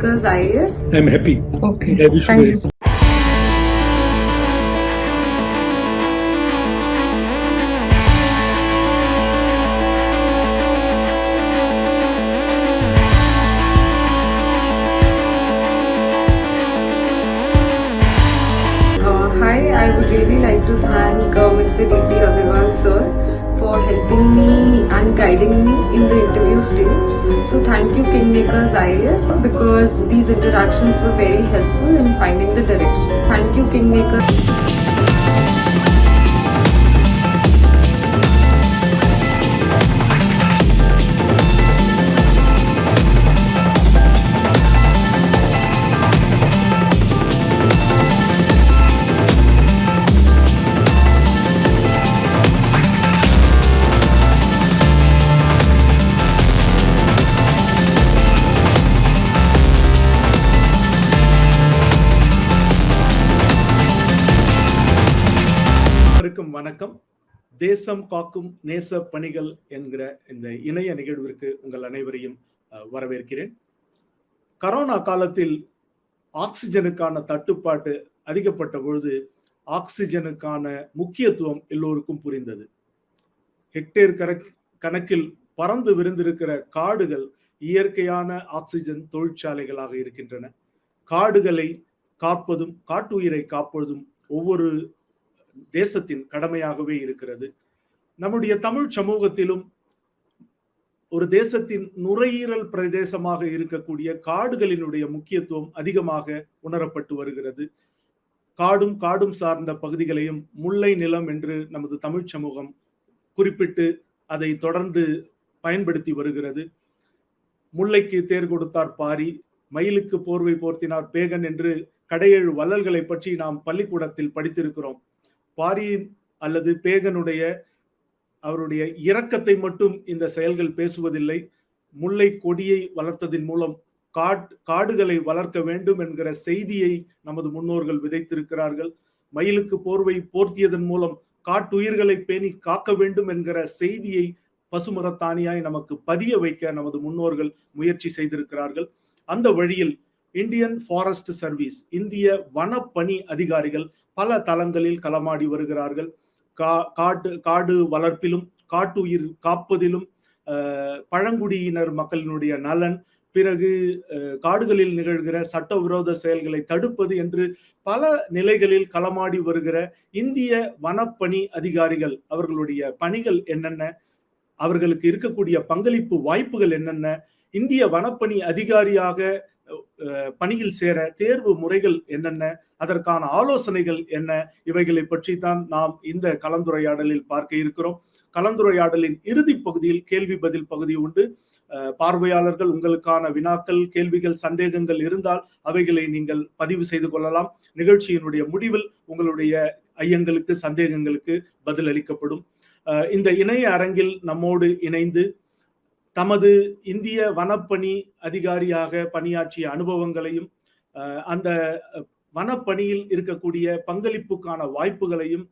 Kingmakers IAS. I'm happy. Okay. I wish Thank you you. Hi, I would really like to thank Mr. D.P. Agarwal sir for helping me and guiding me in the interview stage. So thank you Kingmakers IAS because these interactions were very helpful in finding the direction. Thank you Kingmakers. அனைவருக்கும் வணக்கம். தேசம் காக்கும் நேச பணிகள் என்கிற இந்த இணைய நிகழ்விற்கு உங்கள் அனைவரையும் வரவேற்கிறேன். கரோனா காலத்தில் ஆக்சிஜனுக்கான தட்டுப்பாடு அதிகப்பட்ட பொழுது ஆக்சிஜனுக்கான முக்கியத்துவம் எல்லோருக்கும் புரிந்தது. ஹெக்டேர் கணக்கில் பறந்து விரிந்திருக்கிற காடுகள் இயற்கையான ஆக்சிஜன் தொழிற்சாலைகளாக இருக்கின்றன. காடுகளை காப்பதும் காட்டுயிரை காப்பதும் ஒவ்வொரு தேசத்தின் கடமையாகவே இருக்கிறது. நம்முடைய தமிழ் சமூகத்திலும் ஒரு தேசத்தின் நுரையீரல் பிரதேசமாக இருக்கக்கூடிய காடுகளினுடைய முக்கியத்துவம் அதிகமாக உணரப்பட்டு வருகிறது. காடும் சார்ந்த பகுதிகளையும் முல்லை நிலம் என்று நமது தமிழ் சமூகம் குறிப்பிட்டு அதை தொடர்ந்து பயன்படுத்தி வருகிறது. முல்லைக்கு தேர் கொடுத்தார் பாரி, மயிலுக்கு போர்வை போர்த்தினார் பேகன் என்று கடையேழு வள்ளல்களை பற்றி நாம் பள்ளிக்கூடத்தில் படித்திருக்கிறோம். பாரியின் அல்லது பேகனுடைய அவருடைய இரக்கத்தை மட்டும் இந்த செயல்கள் பேசுவதில்லை. முல்லை கொடியை வளர்த்ததின் மூலம் காடுகளை வளர்க்க வேண்டும் என்கிற செய்தியை நமது முன்னோர்கள் விதைத்திருக்கிறார்கள். மயிலுக்கு போர்வை போர்த்தியதன் மூலம் காட்டுயிர்களை பேணி காக்க வேண்டும் என்கிற செய்தியை பசுமரத்தானியாய் நமக்கு பதிய வைக்க நமது முன்னோர்கள் முயற்சி செய்திருக்கிறார்கள். அந்த வழியில் இந்தியன் ஃபாரஸ்ட் சர்வீஸ், இந்திய வனப்பணி அதிகாரிகள் பல தளங்களில் களமாடி வருகிறார்கள். காடு வளர்ப்பிலும் காட்டுயிர் காப்பதிலும் பழங்குடியினர் மக்களினுடைய நலன், பிறகு காடுகளில் நிகழ்கிற சட்டவிரோத செயல்களை தடுப்பது என்று பல நிலைகளில் களமாடி வருகிற இந்திய வனப்பணி அதிகாரிகள் அவர்களுடைய பணிகள் என்னென்ன, அவர்களுக்கு இருக்கக்கூடிய பங்களிப்பு வாய்ப்புகள் என்னென்ன, இந்திய வனப்பணி அதிகாரியாக பணியில் சேர தேர்வு முறைகள் என்னென்ன, அதற்கான ஆலோசனைகள் என்ன, இவைகளை பற்றி தான் நாம் இந்த கலந்துரையாடலில் பார்க்க இருக்கிறோம். கலந்துரையாடலின் இறுதி பகுதியில் கேள்வி பதில் பகுதி உண்டு. பார்வையாளர்கள் உங்களுக்கான வினாக்கள், கேள்விகள், சந்தேகங்கள் இருந்தால் அவைகளை நீங்கள் பதிவு செய்து கொள்ளலாம். நிகழ்ச்சியினுடைய முடிவில் உங்களுடைய ஐயங்களுக்கு, சந்தேகங்களுக்கு பதில் அளிக்கப்படும். இந்த இணைய அரங்கில் நம்மோடு இணைந்து தமது இந்திய வனப்பணி அதிகாரியாக பணியாற்றிய அனுபவங்களையும் அந்த வனப்பணியில் இருக்கக்கூடிய பங்களிப்புக்கான வாய்ப்புகளையும்,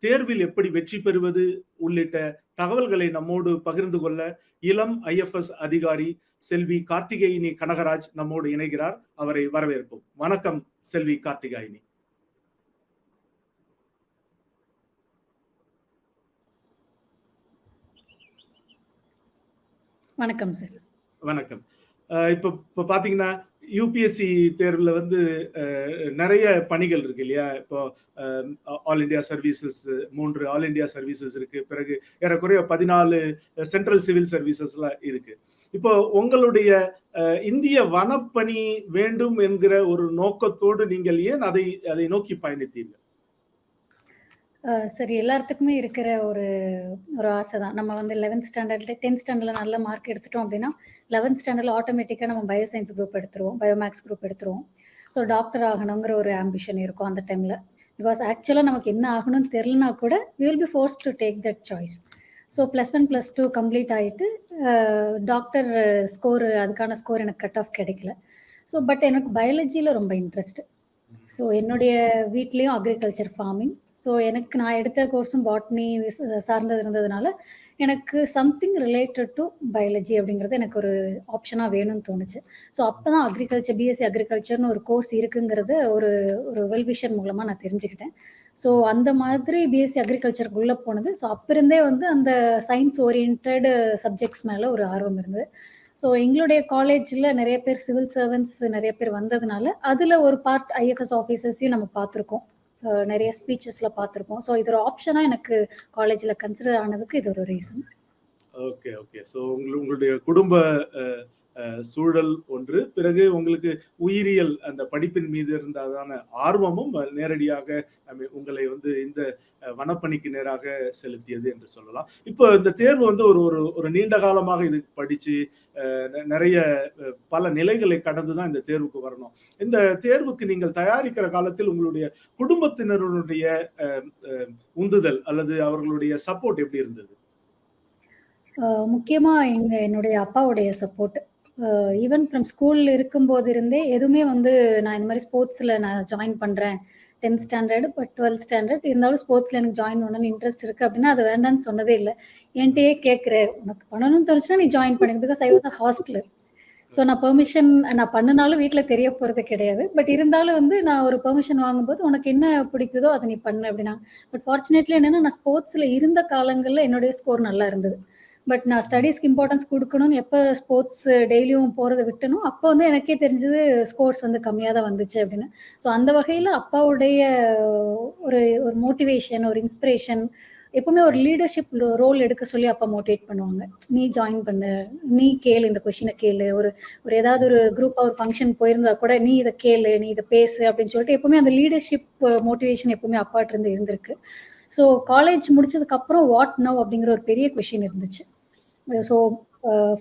தேர்வில் எப்படி வெற்றி பெறுவது உள்ளிட்ட தகவல்களை நம்மோடு பகிர்ந்து கொள்ள இளம் IFS அதிகாரி செல்வி கார்த்திகேயனி கனகராஜ் நம்மோடு இணைகிறார். அவரை வரவேற்போம். வணக்கம் செல்வி கார்த்திகேயனி. வணக்கம் சார். வணக்கம். இப்போ பாத்தீங்கன்னா யூபிஎஸ்சி தேர்வுல நிறைய பணிகள் இருக்கு இல்லையா? இப்போ all India services 3 all India services இருக்கு. பிறகு ஏறக்குறைய 14 சென்ட்ரல் சிவில் சர்வீசஸ்லாம் இருக்கு. இப்போ உங்களுடைய இந்திய வனப்பணி வேண்டும் என்கிற ஒரு நோக்கத்தோடு நீங்கள் ஏன் அதை நோக்கி பயணித்தீர்கள்? சரி, எல்லாத்துக்குமே இருக்கிற ஒரு ஆசை தான். நம்ம 11th ஸ்டாண்டர்ட்ல 10th ஸ்டாண்டர்ட்ல நல்ல மார்க் எடுத்துட்டோம் அப்படின்னா 11th ஸ்டாண்டர்ட்ல ஆட்டோமேட்டிக்காக நம்ம பயோசயின்ஸ் குரூப் எடுத்துருவோம், பயோமேக்ஸ் குரூப் எடுத்துருவோம். ஸோ டாக்டர் ஆகணுங்கிற ஒரு ஆம்பிஷன் இருக்கும் அந்த டைமில். பிகாஸ் ஆக்சுவலாக நமக்கு என்ன ஆகணும்னு தெரிலனா கூட we will be forced to take that choice. So +1 +2 complete ஆகிட்டு டாக்டர் அதுக்கான ஸ்கோர் எனக்கு கட் ஆஃப் கிடைக்கல. ஸோ பட் எனக்கு பயாலஜியில் ரொம்ப இன்ட்ரெஸ்ட். ஸோ என்னுடைய வீட்லேயும் அக்ரிகல்ச்சர், ஃபார்மிங். ஸோ எனக்கு நான் எடுத்த கோர்ஸும் பாட்னி சார்ந்தது இருந்ததுனால எனக்கு சம்திங் ரிலேட்டட் டு பயாலஜி அப்படிங்கிறது எனக்கு ஒரு ஆப்ஷனாக வேணும்னு தோணுச்சு. ஸோ அப்போ தான் அக்ரிகல்ச்சர், பிஎஸ்சி அக்ரிகல்ச்சர்னு ஒரு கோர்ஸ் இருக்குங்கிறது ஒரு ஒரு வெல்விஷன் மூலமாக நான் தெரிஞ்சுக்கிட்டேன். ஸோ அந்த மாதிரி பிஎஸ்சி அக்ரிகல்ச்சருக்குள்ளே போனது. ஸோ அப்போ இருந்தே வந்து அந்த சயின்ஸ் ஓரியன்ட் சப்ஜெக்ட்ஸ் மேலே ஒரு ஆர்வம் இருந்தது. ஸோ எங்களுடைய காலேஜில் நிறைய பேர் சிவில் சர்வன்ட்ஸ் நிறைய பேர் வந்ததுனால அதில் ஒரு பார்ட் ஐஎஃப்எஸ் ஆஃபீஸர்ஸையும் நம்ம பார்த்துருக்கோம், நிறைய ஸ்பீச்சஸ்ல பார்த்துருக்கோம். ஸோ இது ஒரு ஆப்ஷனாக எனக்கு காலேஜில் கன்சிடர் ஆனதுக்கு இது ஒரு ரீசன். Okay okay. ஸோ உங்களுடைய குடும்ப சூழல் ஒன்று, பிறகு உங்களுக்கு உயிரியல் அந்த படிப்பின் மீது இருந்ததான ஆர்வமும் நேரடியாக உங்களை வந்து இந்த வனப்பணிக்கு நேராக செலுத்தியது என்று சொல்லலாம். இப்போ இந்த தேர்வு வந்து ஒரு ஒரு ஒரு நீண்ட காலமாக இது படிச்சு நிறைய பல நிலைகளை கடந்துதான் இந்த தேர்வுக்கு வரணும். இந்த தேர்வுக்கு நீங்கள் தயாரிக்கிற காலத்தில் உங்களுடைய குடும்பத்தினருடைய உந்துதல் அல்லது அவர்களுடைய சப்போர்ட் எப்படி இருந்தது? முக்கியமா என்னுடைய அப்பாவுடைய சப்போர்ட். ஈவன் ஃப்ரம் ஸ்கூல்ல இருக்கும்போது இருந்தே எதுவுமே வந்து நான் இந்த மாதிரி ஸ்போர்ட்ஸில் நான் ஜாயின் பண்ணுறேன் 10th standard but 12th standard இருந்தாலும் ஸ்போர்ட்ஸில் எனக்கு ஜாயின் பண்ணணும்னு இன்ட்ரெஸ்ட் இருக்குது அப்படின்னா அது வேண்டான்னு சொன்னதே இல்லை. என்கிட்டயே கேட்குறேன், உனக்கு பண்ணணும்னு தோணுச்சுன்னா நீ ஜாயின் பண்ணுங்க. Because I was a hosteller. So நான் பெர்மிஷன் நான் பண்ணினாலும் வீட்டில் தெரிய போகிறது கிடையாது. பட் இருந்தாலும் வந்து நான் ஒரு பெர்மிஷன் வாங்கும்போது உனக்கு என்ன பிடிக்குதோ அதை நீ பண்ணு அப்படின்னா. பட் ஃபார்ச்சுனேட்லி என்னென்னா நான் ஸ்போர்ட்ஸில் இருந்த காலங்களில் என்னுடைய ஸ்கோர் நல்லா இருந்தது. பட் நான் ஸ்டடீஸ்க்கு இம்பார்ட்டன்ஸ் கொடுக்கணும்னு எப்போ ஸ்போர்ட்ஸ் டெய்லியும் போகிறத விட்டனோ அப்போ வந்து எனக்கே தெரிஞ்சது ஸ்கோர்ஸ் வந்து கம்மியாக தான் வந்துச்சு அப்படின்னு. ஸோ அந்த வகையில் அப்பாவுடைய ஒரு ஒரு மோட்டிவேஷன், ஒரு இன்ஸ்பிரேஷன், எப்பவுமே ஒரு லீடர்ஷிப் ரோல் எடுக்க சொல்லி அப்பா மோட்டிவேட் பண்ணுவாங்க. நீ ஜாயின் பண்ணு, நீ கேளு, இந்த கொஷினை கேளு, ஒரு ஒரு ஏதாவது ஒரு குரூப்பாக ஒரு ஃபங்க்ஷன் போயிருந்தா கூட நீ இதை கேளு, நீ இதை பேசு அப்படின்னு சொல்லிட்டு எப்பவுமே அந்த லீடர்ஷிப் மோட்டிவேஷன் எப்பவுமே அப்பாட்ட இருந்து இருந்திருக்கு. ஸோ காலேஜ் முடிச்சதுக்கப்புறம் வாட் நவ் அப்படிங்கிற ஒரு பெரிய கொஷின் இருந்துச்சு. ஸோ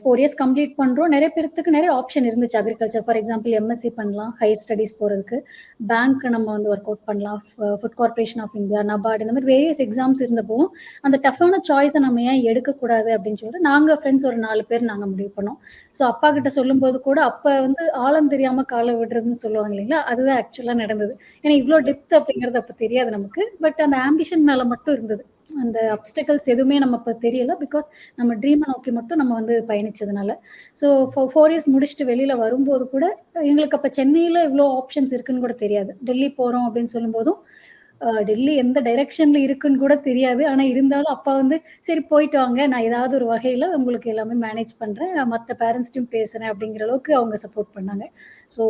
4 இயர்ஸ் கம்ப்ளீட் பண்ணுறோம். நிறைய பேருக்கு நிறைய ஆப்ஷன் இருந்துச்சு. அக்ரிகல்ச்சர் ஃபார் எக்ஸாம்பிள் எம்எஸ்சி பண்ணலாம், ஹையர் ஸ்டடீஸ் போகிறதுக்கு, பேங்க் நம்ம வந்து ஒர்க் அவுட் பண்ணலாம், food corporation of India, NABARD, இந்த மாதிரி வேரியஸ் எக்ஸாம்ஸ் இருந்தப்போ அந்த டஃப்பான சாய்ஸை நம்ம ஏன் எடுக்கக்கூடாது அப்படின்னு சொல்லிட்டு நாங்கள் ஃப்ரெண்ட்ஸ் ஒரு 4 பேர் நாங்கள் முடிவு பண்ணோம். ஸோ அப்பா கிட்ட சொல்லும்போது கூட அப்போ வந்து ஆழம் தெரியாமல் காலை விடுறதுன்னு சொல்லுவாங்க இல்லைங்களா, அதுதான் ஆக்சுவலாக நடந்தது. ஏன்னா இவ்வளோ டெப்த் அப்படிங்கிறது அப்போ தெரியாது நமக்கு. பட் அந்த ஆம்பிஷன் மேலே மட்டும் இருந்தது. அந்த அப்டக்கிள்ஸ் எதுவுமே நம்ம இப்போ தெரியல. பிகாஸ் நம்ம ட்ரீமை நோக்கி மட்டும் நம்ம வந்து பயணிச்சதுனால. ஸோ 4 இயர்ஸ் முடிச்சுட்டு வெளியில் வரும்போது கூட எங்களுக்கு அப்போ சென்னையில் இவ்வளோ ஆப்ஷன்ஸ் இருக்குன்னு கூட தெரியாது. டெல்லி போகிறோம் அப்படின்னு சொல்லும்போதும் டெல்லி எந்த டைரக்ஷன்ல இருக்குன்னு கூட தெரியாது. ஆனால் இருந்தாலும் அப்பா வந்து சரி போயிட்டு வாங்க, நான் ஏதாவது ஒரு வகையில் உங்களுக்கு எல்லாமே மேனேஜ் பண்ணுறேன், மற்ற பேரண்ட்ஸ்ட்டையும் பேசுகிறேன் அப்படிங்கிற அளவுக்கு அவங்க சப்போர்ட் பண்ணாங்க. ஸோ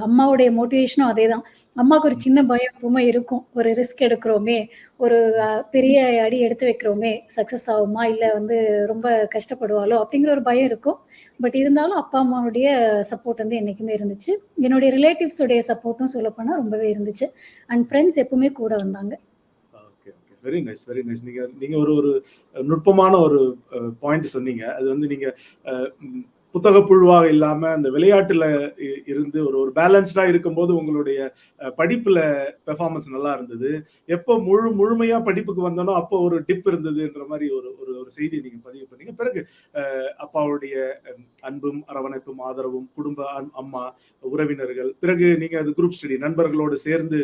அம்மாவுடைய மோட்டிவேஷனும் அதே தான். அம்மாவுக்கு ஒரு சின்ன பயம் எப்பவுமே இருக்கும், ஒரு ரிஸ்க் எடுக்கிறோமே, ஒரு பெரிய அடி எடுத்து வைக்கிறோமே, சக்ஸஸ் ஆகுமா இல்லை வந்து ரொம்ப கஷ்டப்படுவாளோ அப்படிங்கிற ஒரு பயம் இருக்கும். பட் இருந்தாலும் அப்பா அம்மாவுடைய சப்போர்ட் வந்து என்றைக்குமே இருந்துச்சு. என்னுடைய ரிலேட்டிவ்ஸுடைய சப்போர்ட்டும் சொல்லப்போனால் ரொம்பவே இருந்துச்சு. அண்ட் ஃப்ரெண்ட்ஸ் எப்பவுமே கூட வந்தாங்க. Okay okay, very nice very nice. நீங்கள் ஒரு ஒரு நுட்பமான ஒரு பாயிண்ட் சொன்னீங்க. அது வந்து நீங்கள் புத்தகப்புழுவாக இல்லாம அந்த விளையாட்டுல இருந்து ஒரு ஒரு பேலன்ஸ்டா இருக்கும்போது உங்களுடைய படிப்புல பெர்ஃபார்மன்ஸ் நல்லா இருந்தது. எப்போ முழுமையா படிப்புக்கு வந்தனோ அப்போ ஒரு டிப் இருந்ததுன்ற மாதிரி ஒரு ஒரு செய்தியை நீங்க பதிவு பண்ணீங்க. பிறகு அப்பாவுடைய அன்பும் அரவணைப்பும் ஆதரவும், குடும்ப அம்மா, உறவினர்கள், பிறகு நீங்க அது குரூப் ஸ்டடி நண்பர்களோடு சேர்ந்து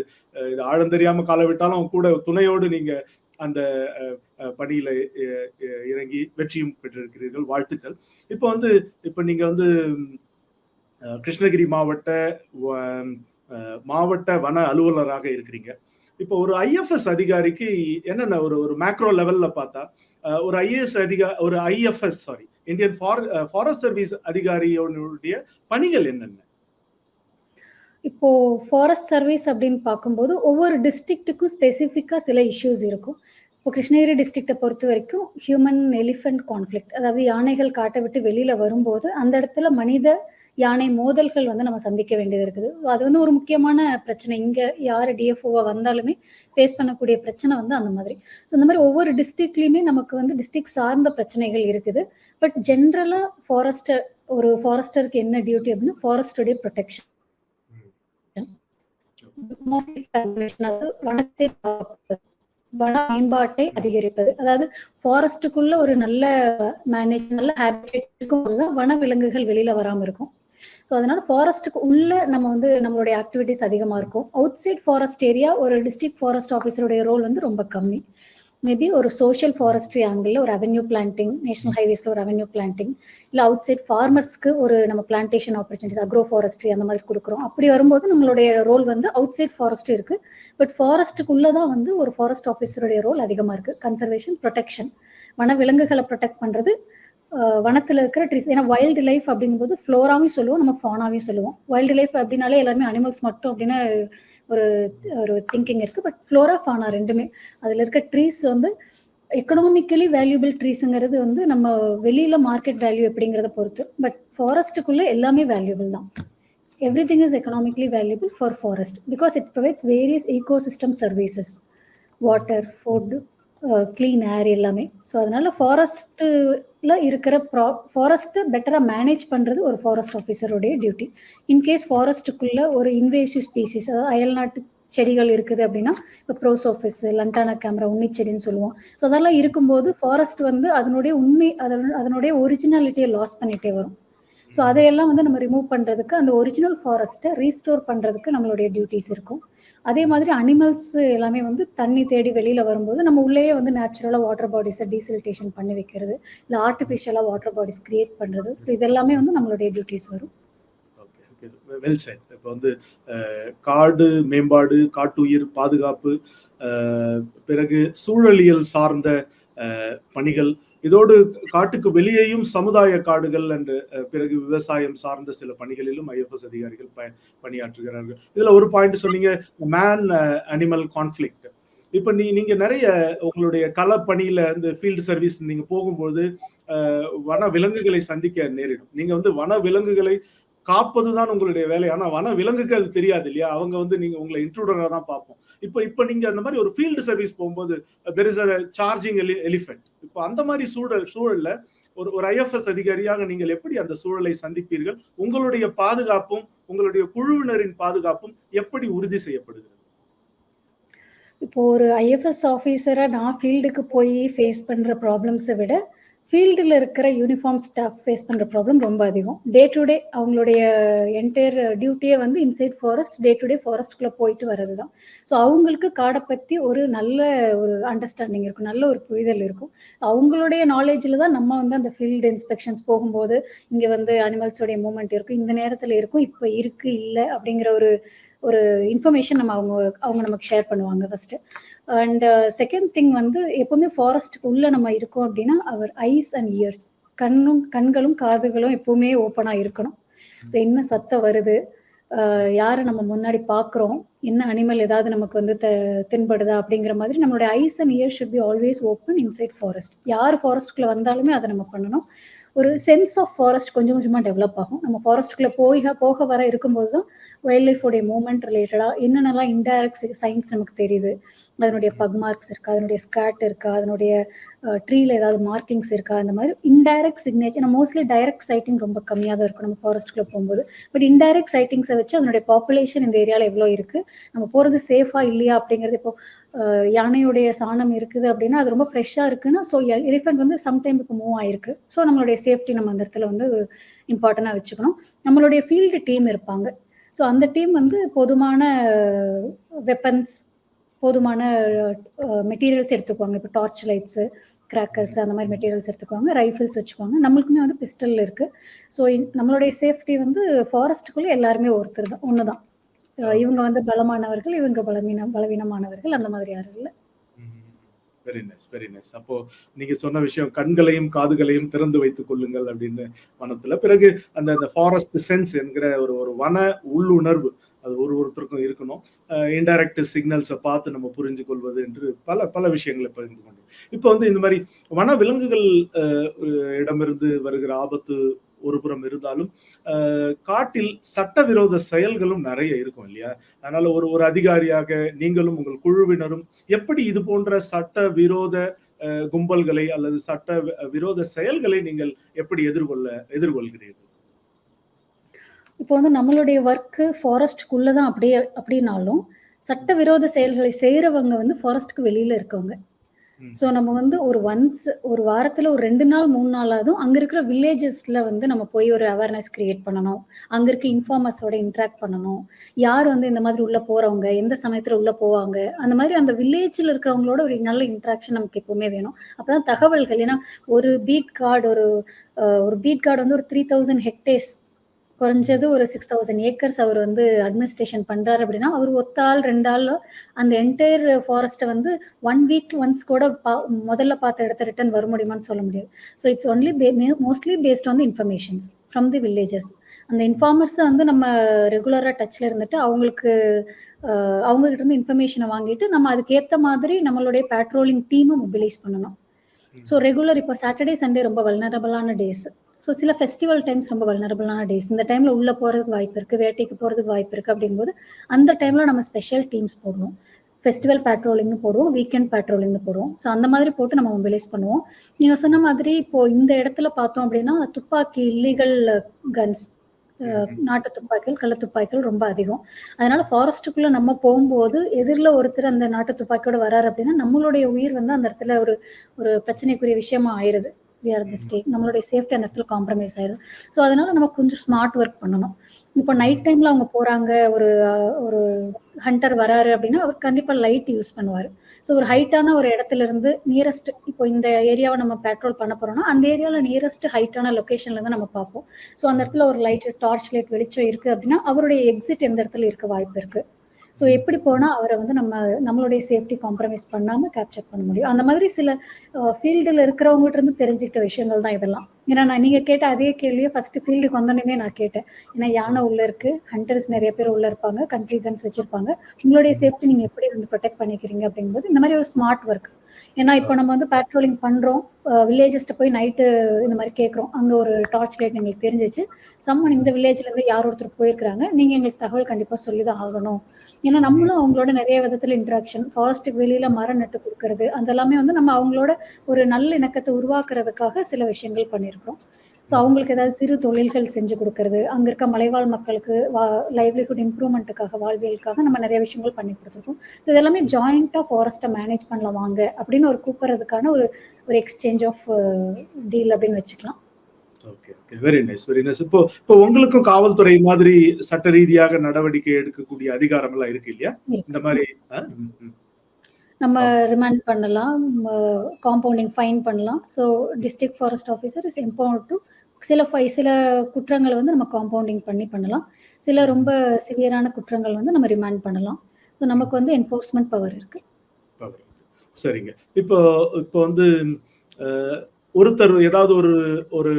இது ஆழம் தெரியாம கால விட்டாலும் கூட துணையோடு நீங்க அந்த பணியில இறங்கி வெற்றியும் பெற்றிருக்கிறீர்கள். வாழ்த்துக்கள். இப்போ நீங்க வந்து கிருஷ்ணகிரி மாவட்ட வன அலுவலராக இருக்கிறீங்க. இப்போ ஒரு ஐஎஃப்எஸ் அதிகாரிக்கு என்னென்ன ஒரு மேக்ரோ லெவல்ல பார்த்தா ஒரு ஒரு ஐஎஃப்எஸ் இந்தியன் ஃபாரஸ்ட் சர்வீஸ் அதிகாரியோடைய பணிகள் என்னென்ன? இப்போ ஃபாரஸ்ட் சர்வீஸ் அப்படின்னு பார்க்கும்போது ஒவ்வொரு டிஸ்ட்ரிக்ட்டுக்கும் ஸ்பெசிஃபிக்காக சில இஷ்யூஸ் இருக்கும். இப்போ கிருஷ்ணகிரி டிஸ்ட்ரிக்டை பொறுத்த வரைக்கும் ஹியூமன் எலிஃபென்ட் கான்ஃப்ளிக்ட், அதாவது யானைகள் காட்டை விட்டு வெளியில் வரும்போது அந்த இடத்துல மனித யானை மோதல்கள் வந்து நம்ம சந்திக்க வேண்டியது இருக்குது. அது வந்து ஒரு முக்கியமான பிரச்சனை. இங்கே யார் டிஎஃப்ஓவாக வந்தாலுமே ஃபேஸ் பண்ணக்கூடிய பிரச்சனை வந்து அந்த மாதிரி. ஸோ இந்த மாதிரி ஒவ்வொரு டிஸ்ட்ரிக்ட்லேயுமே நமக்கு வந்து டிஸ்ட்ரிக்ட் சார்ந்த பிரச்சனைகள் இருக்குது. பட் ஜென்ரலாக ஃபாரஸ்டருக்கு என்ன டியூட்டி அப்படின்னா ஃபாரஸ்டுடைய ப்ரொடெக்ஷன், வன மேம்பாட்டை அதிகரிப்பது. அதாவது ஃபாரஸ்டுக்குள்ள ஒரு நல்ல மேனேஜ், நல்ல ஹேபிடேட் இருக்கும்போது தான் வன விலங்குகள் வெளியில வராம இருக்கும். ஸோ அதனால ஃபாரஸ்ட்டுக்கு உள்ள நம்ம வந்து நம்மளுடைய ஆக்டிவிட்டிஸ் அதிகமாக இருக்கும். அவுட் சைட் ஃபாரஸ்ட் ஏரியா ஒரு டிஸ்ட்ரிக்ட் ஃபாரஸ்ட் ஆஃபீஸருடைய ரோல் வந்து ரொம்ப கம்மி. மேபி ஒரு சோஷியல் ஃபாரஸ்ட்ரி ஆங்கிள் ஒரு அவென்யூ பிளான்டிங், நேஷனல் ஹைவேஸ்ல ஒரு அவென்யூ பிளான்டிங், இல்லை அவுட் சைட் ஃபார்மர்ஸ்க்கு ஒரு நம்ம பிளான்டேஷன் ஆப்பர்ச்சுனிட்டிஸ், அக்ரோ ஃபாரஸ்ட்ரி அந்த மாதிரி கொடுக்குறோம். அப்படி வரும்போது நம்மளுடைய ரோல் வந்து அவுட் சைட் ஃபாரஸ்ட் இருக்கு. பட் ஃபாரஸ்ட்டுக்குள்ளதான் வந்து ஒரு ஃபாரஸ்ட் ஆஃபீஸருடைய ரோல் அதிகமாக இருக்கு. கன்சர்வேஷன், ப்ரொடெக்ஷன், வன விலங்குகளை ப்ரொடெக்ட் பண்றது, வனத்தில் இருக்கிற ட்ரீஸ். ஏன்னா வைல்டு லைஃப் அப்படிங்கும்போது ஃப்ளோராவையும் சொல்லுவோம், நம்ம ஃபானாவையும் சொல்லுவோம். வைல்டு லைஃப் அப்படின்னாலே எல்லாருமே அனிமல்ஸ் மட்டும் அப்படின்னு ஒரு ஒரு திங்கிங் இருக்கு. பட் ஃப்ளோரா ஃபானா ரெண்டுமே, அதில் இருக்க ட்ரீஸ் வந்து எக்கனாமிக்கலி வேல்யூபிள் ட்ரீஸுங்கிறது வந்து நம்ம வெளியில மார்க்கெட் வேல்யூ எப்படிங்கிறத பொறுத்து. பட் ஃபாரஸ்ட்டுக்குள்ள எல்லாமே வேல்யூபிள் தான். Everything is economically valuable for forest because it provides various ecosystem services, water, food, clean air எல்லாமே. ஸோ அதனால ஃபாரஸ்ட்டில் இருக்கிற ஃபாரஸ்ட்டு பெட்டராக மேனேஜ் பண்ணுறது ஒரு ஃபாரஸ்ட் ஆஃபீஸருடைய டியூட்டி. இன்கேஸ் ஃபாரஸ்ட்டுக்குள்ளே ஒரு இன்வேசிவ் ஸ்பீசிஸ், அதாவது அயல்நாட்டு செடிகள் இருக்குது அப்படின்னா, இப்போ ப்ரோசோஃபிஸ், லண்டானா கேமரா, உன்னிச்செடின்னு சொல்லுவோம். ஸோ அதெல்லாம் இருக்கும்போது ஃபாரஸ்ட் வந்து அதனுடைய அதனுடைய ஒரிஜினாலிட்டியை லாஸ் பண்ணிகிட்டே வரும். ஸோ அதையெல்லாம் வந்து நம்ம ரிமூவ் பண்ணுறதுக்கு, அந்த ஒரிஜினல் ஃபாரஸ்ட்டை ரீஸ்டோர் பண்ணுறதுக்கு நம்மளுடைய டியூட்டிஸ் இருக்கும். அதே மாதிரி அனிமல்ஸ் எல்லாமே வந்து தண்ணி தேடி வெளியில் வரும்போது நம்ம உள்ளேயே வந்து நேச்சுரலாக வாட்டர் பாடிஸை டீசில்டேஷன் பண்ணி வைக்கிறது, இல்லை ஆர்டிஃபிஷியலாக வாட்டர் பாடிஸ் கிரியேட் பண்ணுறது. ஸோ இதெல்லாமே வந்து நம்மளுடைய டியூட்டிஸ் வரும். Well set. இப்போ வந்து காடு மேம்பாடு, காட்டுயிர் பாதுகாப்பு, பிறகு சூழலியல் சார்ந்த பணிகள், இதோடு காட்டுக்கு வெளியேயும் சமுதாய காடுகள் அண்ட் பிறகு விவசாயம் சார்ந்த சில பணிகளிலும் ஐஎஃப்எஸ் அதிகாரிகள் பணியாற்றுகிறார்கள். இதுல ஒரு பாயிண்ட் சொன்னீங்க, மேன் அனிமல் கான்ஃபிளிக்ட். இப்ப நீங்க நிறைய உங்களுடைய கள பணியில இந்த ஃபீல்டு சர்வீஸ் நீங்க போகும்போது வன விலங்குகளை சந்திக்க நேரிடும். நீங்க வந்து வன விலங்குகளை காப்பதுதான் உங்களுடைய வேலை. ஆனா வன விலங்குக்கு அது தெரியாது இல்லையா? அவங்க வந்து நீங்க உங்களை இன்ட்ரூடரா தான் பார்ப்போம். இப்ப நீங்க அந்த மாதிரி ஒரு ஃபீல்டு சர்வீஸ் போகும்போது there is a charging elephant. இப்போ அந்த மாதிரி சூழல்ல ஒரு ஐஎஃப்எஸ் அதிகாரியாக நீங்கள் எப்படி அந்த சூழலை சந்திப்பீர்கள்? உங்களுடைய பாதுகாப்பும் உங்களுடைய குழுவினரின் பாதுகாப்பும் எப்படி உறுதி செய்யப்படுகிறது? இப்போ ஒரு ஐஎஃப்எஸ் ஆஃபீஸரா நான் ஃபீல்டுக்கு போய் ஃபேஸ் பண்ற ப்ராப்ளம்ஸை விட ஃபீல்டில் இருக்கிற யூனிஃபார்ம் ஸ்டாஃப் ஃபேஸ் பண்ணுற ப்ராப்ளம் ரொம்ப அதிகம். டே டு டே அவங்களுடைய என்டையர் டியூட்டியே வந்து inside forest, day to day ஃபாரஸ்ட்டுக்குள்ளே போயிட்டு வர்றது தான். ஸோ அவங்களுக்கு காடை பற்றி ஒரு நல்ல ஒரு அண்டர்ஸ்டாண்டிங் இருக்கும், நல்ல ஒரு புரிதல் இருக்கும். அவங்களுடைய நாலேஜில் தான் நம்ம வந்து அந்த ஃபீல்டு இன்ஸ்பெக்ஷன்ஸ் போகும்போது இங்கே வந்து அனிமல்ஸோடைய மூமெண்ட் இருக்கும், இந்த நேரத்தில் இருக்கும், இப்போ இருக்குது இல்லை அப்படிங்கிற ஒரு இன்ஃபர்மேஷன் அவங்க நமக்கு ஷேர் பண்ணுவாங்க ஃபஸ்ட்டு. அண்ட் செகண்ட் திங் வந்து எப்போவுமே ஃபாரஸ்ட்டுக்கு உள்ளே நம்ம இருக்கோம் அப்படின்னா அவர் ஐஸ் அண்ட் இயர்ஸ், கண்களும் காதுகளும் எப்போவுமே ஓப்பனாக இருக்கணும். ஸோ என்ன சத்தம் வருது, யாரை நம்ம முன்னாடி பார்க்குறோம், என்ன அனிமல் ஏதாவது நமக்கு வந்து தென்படுதா அப்படிங்கிற மாதிரி நம்மளுடைய eyes and ears should be always open inside forest. யார் ஃபாரஸ்ட்டுக்குள்ளே வந்தாலுமே அதை நம்ம பண்ணணும். ஒரு சென்ஸ் ஆஃப் ஃபாரஸ்ட் கொஞ்சம் கொஞ்சமாக டெவலப் ஆகும். நம்ம ஃபாரஸ்ட்டுக்குள்ளே போக வர இருக்கும்போது தான் வைல்ட் லைஃபோடைய மூவ்மெண்ட் ரிலேட்டடாக என்னென்னலாம் இன்டைரக்ட் சைன்ஸ் நமக்கு தெரியுது. அதனுடைய பக் மார்க்ஸ் இருக்கா, அதனுடைய ஸ்கேட் இருக்கா, அதனுடைய ட்ரீல ஏதாவது மார்க்கிங்ஸ் இருக்கா, அந்த மாதிரி இன்டைரக்ட் சிக்னேச்சர். நம்ம மோஸ்ட்லி டைரக்ட் சைட்டிங் ரொம்ப கம்மியாக தான் இருக்கும் நம்ம ஃபாரஸ்ட்டுக்குள்ளே போகும்போது. பட் இன்டைரக்ட் சைட்டிங்ஸை வச்சு அதனுடைய பாப்புலேஷன் இந்த ஏரியாவில் எவ்வளோ இருக்குது, நம்ம போகிறது சேஃபாக இல்லையா அப்படிங்கிறது. இப்போ யானையுடைய சாணம் இருக்குது அப்படின்னா அது ரொம்ப ஃப்ரெஷ்ஷாக இருக்குன்னா, ஸோ எலிஃபென்ட் வந்து சம்டைம் இப்போ மூவ் ஆயிருக்கு. ஸோ நம்மளுடைய சேஃப்டி நம்ம அந்த இடத்துல வந்து இம்பார்ட்டண்டாக வச்சுக்கணும். நம்மளுடைய ஃபீல்டு டீம் இருப்பாங்க. ஸோ அந்த டீம் வந்து போதுமான வெப்பன்ஸ், போதுமான மெட்டீரியல்ஸ் எடுத்துக்குவாங்க. இப்போ டார்ச் லைட்ஸு, கிராக்கர்ஸ் அந்த மாதிரி மெட்டீரியல்ஸ் எடுத்துக்குவாங்க, ரைஃபிள்ஸ் வச்சுக்குவாங்க. நம்மளுக்குமே வந்து பிஸ்டல் இருக்குது. ஸோ நம்மளுடைய சேஃப்டி வந்து ஃபாரஸ்ட்டுக்குள்ளே எல்லாருமே ஒன்று தான். இவங்க வந்து பலமானவர்கள், இவங்க பலவீனமானவர்கள், அந்த மாதிரி யாரும் இல்லை. Very nice, very nice. அப்போ நீங்க சொன்ன விஷயம் கண்களையும் காதுகளையும் திறந்து வைத்துக் கொள்ளுங்கள் அப்படின்னு வனத்துல. பிறகு அந்த ஃபாரஸ்ட் சென்ஸ் என்கிற ஒரு வன உள்ளுணர்வு அது ஒருத்தருக்கும் இருக்கணும். இன்டைரக்ட் சிக்னல்ஸை பார்த்து நம்ம புரிஞ்சு கொள்வது என்று பல விஷயங்களை பகிர்ந்து கொண்டோம். இப்போ வந்து இந்த மாதிரி வன விலங்குகள் இடமிருந்து வருகிற ஆபத்து ஒரு புறம் இருந்தாலும் காட்டில் சட்டவிரோத செயல்களும் நிறைய இருக்கும் இல்லையா? அதனால ஒரு அதிகாரியாக நீங்களும் உங்கள் குழுவினரும் எப்படி இது போன்ற சட்ட விரோத கும்பல்களை அல்லது சட்ட விரோத செயல்களை நீங்கள் எப்படி எதிர்கொள்கிறீர்கள்? இப்போ வந்து நம்மளுடைய ஒர்க்கு ஃபாரஸ்ட்டுக்குள்ளதான் அப்படின்னாலும் சட்டவிரோத செயல்களை செய்யறவங்க வந்து ஃபாரஸ்ட்டுக்கு வெளியில இருக்கவங்க. ம். ஸோ நம்ம வந்து ஒரு வாரத்துல ஒரு 2 நாள் 3 நாளாவதும் அங்க இருக்கிற வில்லேஜஸ்ல வந்து நம்ம போய் ஒரு அவேர்னஸ் கிரியேட் பண்ணணும். அங்க இருக்க இன்ஃபார்மர்ஸோட இன்டராக்ட் பண்ணணும். யார் வந்து இந்த மாதிரி உள்ள போறவங்க, எந்த சமயத்துல உள்ள போவாங்க, அந்த மாதிரி அந்த வில்லேஜ்ல இருக்கிறவங்களோட ஒரு நல்ல இன்டராக்ஷன் நமக்கு எப்பவுமே வேணும். அப்பதான் தகவல்கள் ஏன்னா ஒரு பீட் கார்டு வந்து ஒரு 3000 ஹெக்டேர்ஸ் குறைஞ்சது ஒரு 6000 ஏக்கர்ஸ் அவர் வந்து அட்மினிஸ்ட்ரேஷன் பண்றாரு அப்படின்னா, அவர் ஒத்த ஆள் 2 ஆள் அந்த என்டையர் ஃபாரஸ்ட்ட வந்து 1 வீக் ஒன்ஸ் கூட முதல்ல பார்த்த இடத்த ரிட்டர்ன் வர முடியுமான்னு சொல்ல முடியாது. So it's only mostly based on the informations from the villages. அந்த இன்ஃபார்மர்ஸ வந்து நம்ம ரெகுலரா டச்ல இருந்துட்டு அவங்க கிட்ட இருந்து இன்ஃபர்மேஷன வாங்கிட்டு, நம்ம அதுக்கேத்த மாதிரி நம்மளுடைய பேட்ரோலிங் டீம மொபிலைஸ் பண்ணணும். ஸோ இப்போ சாட்டர்டே, சண்டே ரொம்ப வல்னரபிளான டேஸ். ஸோ சில ஃபெஸ்டிவல் டைம்ஸ் ரொம்ப வல்னரபிளான டேஸ். இந்த டைம்ல உள்ள போறதுக்கு வாய்ப்பு இருக்கு, வேட்டைக்கு போறதுக்கு வாய்ப்பு இருக்கு அப்படிங்கும்போது, அந்த டைம்ல நம்ம ஸ்பெஷல் டீம்ஸ் போடுவோம். ஃபெஸ்டிவல் பேட்ரோலிங்னு போடுவோம், வீக்கெண்ட் பேட்ரோலிங்னு போடுவோம். ஸோ அந்த மாதிரி போட்டு நம்ம மொபிலைஸ் பண்ணுவோம். நீங்க சொன்ன மாதிரி இப்போ இந்த இடத்துல பார்த்தோம் அப்படின்னா, துப்பாக்கி இல்லீகல் கன்ஸ் நாட்டு துப்பாக்கிகள், கள்ள துப்பாக்கிகள் ரொம்ப அதிகம். அதனால ஃபாரஸ்ட்டுக்குள்ள நம்ம போகும்போது எதிரில ஒருத்தர் அந்த நாட்டு துப்பாக்கியோட வராரு அப்படின்னா, நம்மளுடைய உயிர் வந்து அந்த இடத்துல ஒரு ஒரு பிரச்சனைக்குரிய விஷயமா ஆயிருது. நம்மளுடைய சேஃப்டி அந்த இடத்துல காம்ப்ரமைஸ் ஆயிடும். ஸோ அதனால நம்ம கொஞ்சம் ஸ்மார்ட் ஒர்க் பண்ணணும். இப்போ நைட் டைம்ல அவங்க போறாங்க, ஒரு ஹண்டர் வராரு அப்படின்னா அவர் கண்டிப்பா லைட் யூஸ் பண்ணுவாரு. ஸோ ஒரு ஹைட்டான ஒரு இடத்துல இருந்து நியரஸ்ட் இப்போ இந்த ஏரியாவை நம்ம பேட்ரோல் பண்ண போறோம்னா அந்த ஏரியாவில் நியரஸ்ட் ஹைட்டான லொகேஷன்ல இருந்து நம்ம பார்ப்போம். ஸோ அந்த இடத்துல ஒரு லைட், டார்ச் லைட் வெளிச்சம் இருக்கு அப்படின்னா அவருடைய எக்ஸிட் எந்த இடத்துல இருக்க வாய்ப்பு இருக்கு. ஸோ எப்படி போனா அவரை வந்து நம்மளுடைய சேஃப்டி காம்ப்ரமைஸ் பண்ணாம கேப்சர் பண்ண முடியும். அந்த மாதிரி சில ஃபீல்டுல இருக்கிறவங்ககிட்ட இருந்து தெரிஞ்சுக்கிட்ட விஷயங்கள் தான் இதெல்லாம். ஏன்னா நீங்க கேட்ட அதே கேள்வியை ஃபர்ஸ்ட் ஃபீல்டுக்கு வந்தோடனே நான் கேட்டேன். ஏன்னா யானை உள்ள இருக்கு, ஹண்டர்ஸ் நிறைய பேர் உள்ள இருப்பாங்க, கண்ட்ரி கன்ஸ் வச்சிருப்பாங்க. உங்களுடைய சேஃப்டி நீங்க எப்படி வந்து ப்ரொடெக்ட் பண்ணிக்கிறீங்க அப்படிங்கும்போது இந்த மாதிரி ஒரு ஸ்மார்ட் ஒர்க். ஏன்னா இப்போ நம்ம வந்து பேட்ரோலிங் பண்றோம், வில்லேஜஸ்ட்டு போய் நைட்டு இந்த மாதிரி கேட்குறோம். அங்கே ஒரு டார்ச் லைட் எங்களுக்கு தெரிஞ்சிச்சு, சம்மன் இந்த வில்லேஜ்ல இருந்து யார் ஒருத்தர் போயிருக்கிறாங்க, நீங்க எங்களுக்கு தகவல் கண்டிப்பா சொல்லி தான் ஆகணும். ஏன்னா நம்மளும் அவங்களோட நிறைய விதத்துல இன்ட்ராக்ஷன், ஃபாரஸ்ட்டுக்கு வெளியில மரம் நட்டு கொடுக்கறது, அதெல்லாமே வந்து நம்ம அவங்களோட ஒரு நல்ல இணக்கத்தை உருவாக்குறதுக்காக சில விஷயங்கள் பண்ணியிருக்கிறோம். ஸோ அவங்களுக்கு ஏதாவது சிறு தொழில்கள் செஞ்சு கொடுக்கறது, அங்க இருக்க மலைவாழ் மக்களுக்கு லைவ்லிஹுட் இம்ப்ரூவ்மெண்ட்டுக்காக, வாழ்வியலுக்காக நம்ம நிறைய விஷயங்கள் பண்ணி கொடுத்துருக்கோம். ஸோ இதெல்லாமே ஜாயிண்டா ஃபாரஸ்ட்டை மேனேஜ் பண்ணலாம் வாங்க அப்படின்னு ஒரு கூப்பிடுறதுக்கான ஒரு எக்ஸ்சேஞ்ச் ஆஃப் டீல் அப்படின்னு வச்சுக்கலாம். Okay, okay. Very nice, very nice. இப்போ உங்களுக்கும் காவல்துறை மாதிரி சட்ட ரீதியாக நடவடிக்கை எடுக்கக்கூடிய அதிகாரம் எல்லாம் இருக்கு இல்லையா? இந்த மாதிரி நம்ம ரிமாண்ட் பண்ணலாம், காம்பவுண்டிங் ஃபைன் பண்ணலாம். So district forest officer is empowered to சில குற்றங்களை வந்து நம்ம காம்பவுண்டிங் பண்ணலாம். சில ரொம்ப சிவியரான குற்றங்கள் வந்து நம்ம ரிமாண்ட் பண்ணலாம். ஸோ நமக்கு வந்து என்ஃபோர்ஸ்மெண்ட் பவர் இருக்கு. சரிங்க. இப்போ வந்து ஒருத்தர் ஏதாவது ஒரு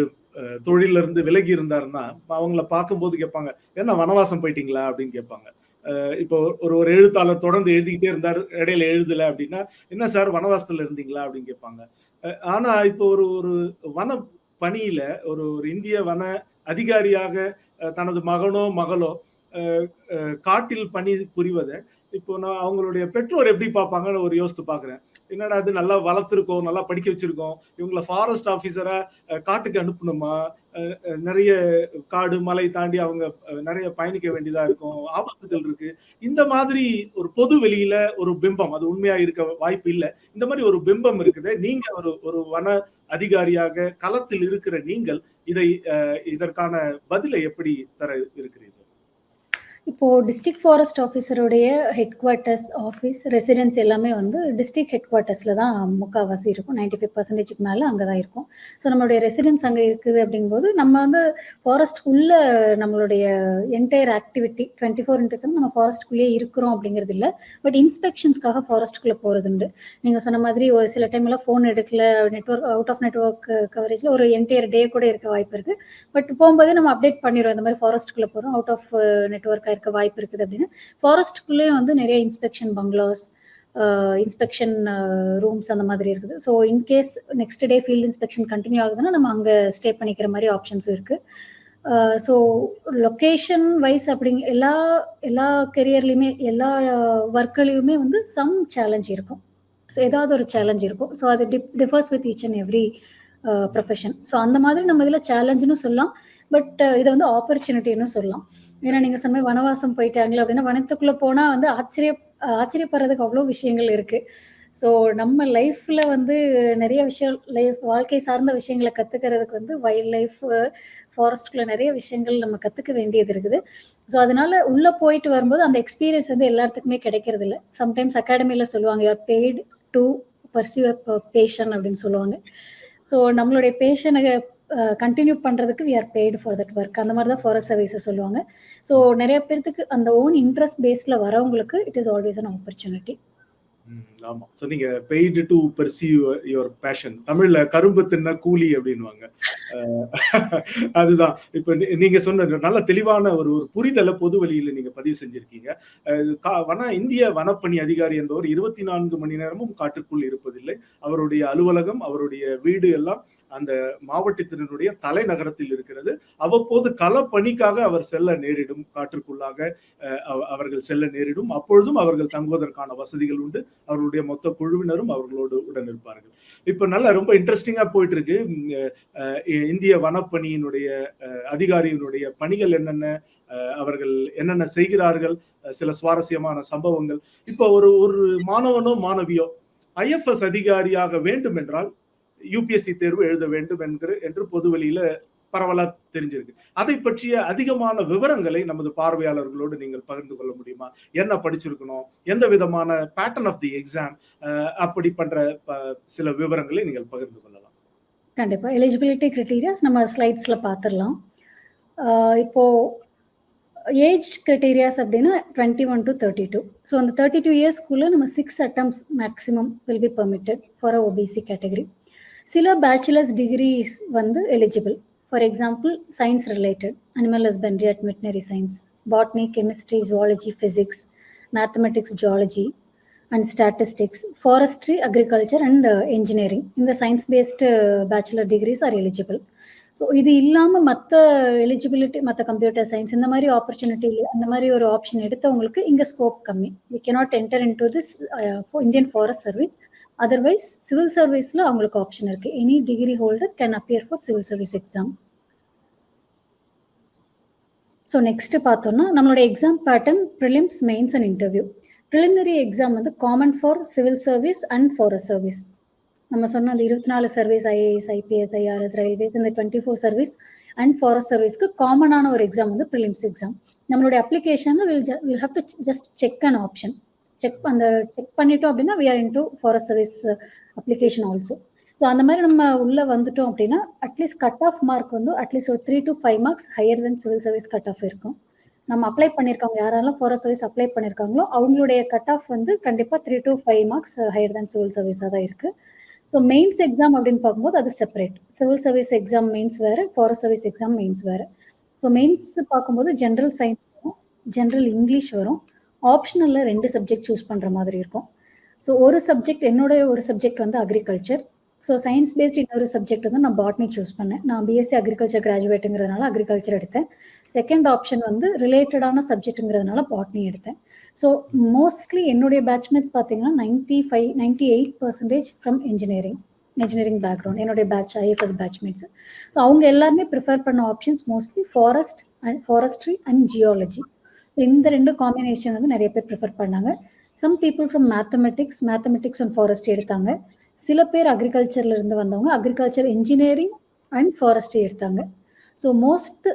தொழில இருந்து விலகி இருந்தாருன்னா அவங்கள பார்க்கும்போது கேட்பாங்க, என்ன வனவாசம் போயிட்டீங்களா அப்படின்னு கேட்பாங்க. இப்போ ஒரு எழுத்தாளர் தொடர்ந்து எழுதிக்கிட்டே இருந்தார், இடையில எழுதல அப்படின்னா, என்ன சார் வனவாசத்துல இருந்தீங்களா அப்படின்னு கேட்பாங்க. ஆனா இப்போ ஒரு வன பணியில ஒரு இந்திய வன அதிகாரியாக தனது மகனோ மகளோ காட்டில் பணி புரிவதை இப்போ நான் அவங்களுடைய பெற்றோர் எப்படி பார்ப்பாங்கன்னு ஒரு யோசித்து பார்க்குறேன். என்னடா அது நல்லா வளர்த்துருக்கோம், நல்லா படிக்க வச்சிருக்கோம், இவங்களை ஃபாரஸ்ட் ஆஃபீஸரா காட்டுக்கு அனுப்பணுமா, நிறைய காடு மலை தாண்டி அவங்க நிறைய பயணிக்க வேண்டியதா இருக்கும், ஆபத்துகள் இருக்கு. இந்த மாதிரி ஒரு பொது வெளியில ஒரு பிம்பம், அது உண்மையா இருக்க வாய்ப்பு இல்லை, இந்த மாதிரி ஒரு பிம்பம் இருக்குது. நீங்க ஒரு வன அதிகாரியாக களத்தில் இருக்கிற நீங்கள் இதற்கான பதிலை எப்படி தர இருக்கிறீர்கள்? இப்போ டிஸ்ட்ரிக்ட் ஃபாரஸ்ட் ஆஃபீஸருடைய ஹெட் குவார்ட்டர்ஸ், ஆஃபீஸ், ரெசிடென்ஸ் எல்லாமே வந்து டிஸ்ட்ரிக்ட் ஹெட் குவார்ட்டர்ஸில் தான் முக்கால்வாசி இருக்கும். 95% மேலே அங்கே தான் இருக்கும். ஸோ நம்மளுடைய ரெசிடென்ஸ் அங்கே இருக்குது அப்படிங்கும்போது நம்ம வந்து ஃபாரஸ்ட்குள்ளே நம்மளுடைய என்டையர் ஆக்டிவிட்டி 24/7 நம்ம ஃபாரஸ்ட்குள்ளேயே இருக்கிறோம் அப்படிங்கிறது இல்லை. பட் இன்ஸ்பெக்ஷன்ஸ்க்காக ஃபாரஸ்ட்குள்ளே போகிறது உண்டு. நீங்கள் சொன்ன மாதிரி ஒரு சில டைம்லாம் ஃபோன் எடுக்கல, அவுட் ஆஃப் நெட்ஒர்க் கவரேஜில் ஒரு என்டையர் டே கூட இருக்க வாய்ப்பு இருக்குது. பட் போகும்போதே நம்ம அப்டேட் பண்ணிடுவோம், இந்த மாதிரி ஃபாரஸ்ட்குள்ளே போகிறோம், அவுட் ஆஃப் நெட்ஒர்க் இருக்க வாய்ப்பு இருக்குது அப்படின்னு. ஃபாரஸ்ட்குள்ளேயே வந்து நிறைய இன்ஸ்பெக்ஷன் பங்களாஸ், இன்ஸ்பெக்ஷன் ரூம்ஸ் அந்த மாதிரி இருக்குது. So in case next day field inspection continue ஆகுதுன்னா நம்ம அங்கே ஸ்டே பண்ணிக்கிற மாதிரி ஆப்ஷன்ஸும் இருக்குது. ஸோ லொக்கேஷன் வைஸ் அப்படிங்க எல்லா கெரியர்லையுமே எல்லா ஒர்க்லையுமே வந்து சம் சேலஞ்ச் இருக்கும். ஸோ ஏதாவது ஒரு சேலஞ்ச் இருக்கும். ஸோ அது differs with each and every profession. So அந்த மாதிரி நம்ம இதில் சேலஞ்சுன்னு சொல்லலாம், பட் இதை வந்து ஆப்பர்ச்சுனிட்டின்னு சொல்லலாம். ஏன்னா நீங்கள் சொன்ன வனவாசம் போயிட்டாங்களே அப்படின்னா, வனத்துக்குள்ளே போனால் வந்து ஆச்சரியப்படுறதுக்கு அவ்வளோ விஷயங்கள் இருக்குது. ஸோ நம்ம லைஃப்ல வந்து நிறைய விஷயம் வாழ்க்கை சார்ந்த விஷயங்களை கத்துக்கிறதுக்கு வந்து வைல்ட் லைஃப் ஃபாரஸ்ட்குள்ள நிறைய விஷயங்கள் நம்ம கத்துக்க வேண்டியது இருக்குது. ஸோ அதனால உள்ள போயிட்டு வரும்போது அந்த எக்ஸ்பீரியன்ஸ் வந்து எல்லாத்துக்குமே கிடைக்கிறது இல்லை. சம்டைம்ஸ் அகாடமியில் சொல்லுவாங்க you're paid to pursue passion அப்படின்னு சொல்லுவாங்க. ஸோ நம்மளுடைய பேஷனை கண்டினியூ பண்ணுறதுக்கு we are paid for that work. அந்த மாதிரி தான் ஃபாரஸ்ட் சர்வீஸை சொல்லுவாங்க. ஸோ நிறைய பேர்த்துக்கு அந்த ஓன் இன்ட்ரெஸ்ட் பேஸில் வரவங்களுக்கு it is always an opportunity. ஆமா. ஸோ நீங்க paid to perceive your fashion. தமிழ்ல கரும்பு தின்ன கூலி அப்படின்னுவாங்க. அதுதான் இப்ப நீங்க சொன்ன நல்ல தெளிவான ஒரு புரிதலை பொது வழியில நீங்க பதிவு செஞ்சிருக்கீங்க. இந்திய வனப்பணி அதிகாரி என்பவர் 24 மணி நேரமும் காட்டுக்குள் இருப்பதில்லை. அவருடைய அலுவலகம், அவருடைய வீடு எல்லாம் அந்த மாவட்டத்தினுடைய தலைநகரத்தில் இருக்கிறது. அவ்வப்போது களப்பணிக்காக அவர் செல்ல நேரிடும், காற்றுக்குள்ளாக அவர்கள் செல்ல நேரிடும். அப்பொழுதும் அவர்கள் தங்குவதற்கான வசதிகள் உண்டு. அவர்களுடைய மொத்த குழுவினரும் அவர்களோடு உடன் இருப்பார்கள். இப்ப நல்லா ரொம்ப இன்ட்ரெஸ்டிங்கா போயிட்டு இருக்கு. இந்திய வனப்பணியினுடைய அதிகாரியினுடைய பணிகள் என்னென்ன, அவர்கள் என்னென்ன செய்கிறார்கள், சில சுவாரஸ்யமான சம்பவங்கள். இப்போ ஒரு மாணவனோ மாணவியோ ஐஎஃப்எஸ் அதிகாரியாக வேண்டும் என்றால் யூபிஎஸ்சி தேர்வு எழுத வேண்டும் என்று பொதுவெளியில பரவலா தெரிஞ்சிருக்கு. அதை பற்றிய அதிகமான விவரங்களை நமது பார்வையாளர்களோடு நீங்கள் பகிர்ந்து கொள்ள முடியுமா? என்ன படிச்சிருக்கணும், எந்த விதமான பேட்டர்ன் ஆஃப் தி எக்ஸாம், அப்படி பண்ற சில விவரங்களை நீங்கள் பகிர்ந்து கொள்ளலாம். கண்டிப்பா. எலிஜிபிலிட்டி கிரைட்டீரியாஸ் நம்ம ஸ்லைட்ஸ்ல பார்த்துடலாம். இப்போ ஏஜ் கிரைட்டீரியாஸ் அப்படின்னா 21 to 32. ஸோ அந்த 32 இயர்ஸ்க்குள்ள நம்ம 6 attempts maximum will be permitted for OBC category. சில பேச்சுலர்ஸ் டிகிரிஸ் வந்து eligible. For example science related, animal husbandry at veterinary science, botany, chemistry, zoology, physics, mathematics, geology and statistics, forestry, agriculture and engineering. இந்த science based bachelor degrees are eligible. So இது இல்லாமல் மற்ற eligibility, மற்ற computer science இந்த மாதிரி opportunity, அந்த மாதிரி ஒரு ஆப்ஷன் எடுத்தவங்களுக்கு இங்கே ஸ்கோப் கம்மி. We cannot enter into this Indian forest service. Otherwise civil சர்வீஸில் அவங்களுக்கு ஆப்ஷன் இருக்கு. Any degree holder can appear for civil service exam. So next பார்த்தோம்னா நம்மளோட exam pattern prelims, mains and interview. Preliminary exam வந்து common for civil service and forest service. நம்ம சொன்ன அந்த 24 service, IAS, IPS, IRS, railways, இந்த 24 service and forest சர்வீஸ்க்கு காமனான ஒரு exam வந்து ப்ரிலிம்ஸ் எக்ஸாம். நம்மளுடைய அப்ளிகேஷனில் will have to just check an option. Check பண்ணிட்டோம் அப்படின்னா we are into forest service application also. So அந்த மாதிரி நம்ம உள்ளே வந்துட்டோம் அப்படின்னா அட்லீஸ்ட் கட் ஆஃப் மார்க் வந்து அட்லீஸ்ட் ஒரு 3 to 5 marks higher then civil service cut off இருக்கும். நம்ம அப்ளை பண்ணியிருக்கவங்க யாரெல்லாம் ஃபாரஸ்ட் சர்வீஸ் அப்ளை பண்ணியிருக்காங்களோ அவங்களுடைய கட் ஆஃப் வந்து கண்டிப்பாக 3 to 5 marks higher then civil சர்வீஸாக தான் இருக்குது. ஸோ மெயின்ஸ் எக்ஸாம் அப்படின்னு பார்க்கும்போது அது separate. Civil service exam mains வேறு, ஃபாரஸ்ட் சர்வீஸ் எக்ஸாம் மெயின்ஸ் வேறு. ஸோ மெயின்ஸ் பார்க்கும்போது ஜென்ரல் சயின்ஸ் வரும், ஜென்ரல் இங்கிலீஷ் வரும், ஆப்ஷனலில் 2 சப்ஜெக்ட் சூஸ் பண்ணுற மாதிரி இருக்கும். ஸோ ஒரு சப்ஜெக்ட், என்னோட ஒரு சப்ஜெக்ட் வந்து அக்ரிகல்ச்சர். ஸோ சயின்ஸ் பேஸ்ட் இன்னொரு சப்ஜெக்ட் வந்து நான் பாட்னி சூஸ் பண்ணேன். நான் பிஎஸ்சி அக்ரிகல்ச்சர் கிராஜுவேட்டுங்கிறதுனால அக்ரிகல்ச்சர் எடுத்தேன். செகண்ட் ஆப்ஷன் வந்து ரிலேட்டடான சப்ஜெக்ட்டுங்கிறதுனால பாட்னி எடுத்தேன். ஸோ மோஸ்ட்லி என்னுடைய பேட்ச்மேட்ஸ் பார்த்தீங்கன்னா 98% ஃப்ரம் இன்ஜினியரிங் பேக்ரவுண்ட் என்னுடைய பேட்ச், ஐஎஃப்எஸ் பேட்ச்மேட்ஸ். ஸோ அவங்க எல்லாருமே ப்ரிஃபர் பண்ண options mostly forestry and geology. So இந்த 2 காம்பினேஷன் வந்து நிறைய பேர் ப்ரிஃபர் பண்ணாங்க. Some people from mathematics and forestry எடுத்தாங்க. சில பேர் அக்ரிகல்ச்சர்ல இருந்து வந்தவங்க அக்ரிகல்ச்சர், இன்ஜினியரிங் அண்ட் ஃபாரஸ்ட்ரி எடுத்தாங்க. ஸோ மோஸ்ட்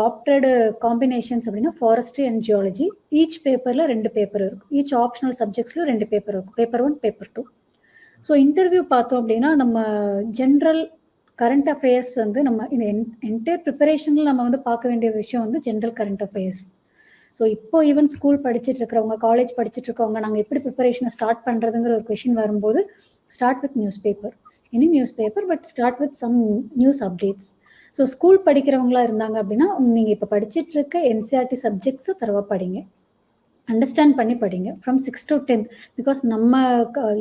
ஆப்டட் காம்பினேஷன்ஸ் அப்படின்னா ஃபாரஸ்ட்ரி அண்ட் ஜியாலஜி. ஈச் பேப்பரில் 2 பேப்பர் இருக்கும். ஈச் ஆப்ஷனல் சப்ஜெக்ட்ஸ்லையும் 2 பேப்பர் இருக்கும், பேப்பர் 1, பேப்பர் 2. ஸோ இன்டர்வியூ பார்த்தோம் அப்படின்னா நம்ம ஜென்ரல் கரண்ட் அஃபேர்ஸ் வந்து நம்ம இந்த என்டையர் ப்ரிப்பரேஷனில் நம்ம வந்து பார்க்க வேண்டிய விஷயம் வந்து ஜென்ரல் கரண்ட் அஃபேர்ஸ். ஸோ இப்போ ஈவன் ஸ்கூல் படிச்சுட்டு இருக்கிறவங்க, காலேஜ் படிச்சுட்டு இருக்கவங்க, நாங்கள் எப்படி ப்ரிப்பரேஷனை ஸ்டார்ட் பண்ணுறதுங்கிற ஒரு கொஷின் வரும்போது start with newspaper, but start with some news updates. So school படிக்கிறவங்களா இருந்தாங்க அப்படின்னா நீங்கள் இப்போ படிச்சுட்டு இருக்க என்சிஆர்டி சப்ஜெக்ட்ஸை தரவா படிங்க, அண்டர்ஸ்டாண்ட் பண்ணி படிங்க ஃப்ரம் 6 to 10. பிகாஸ் நம்ம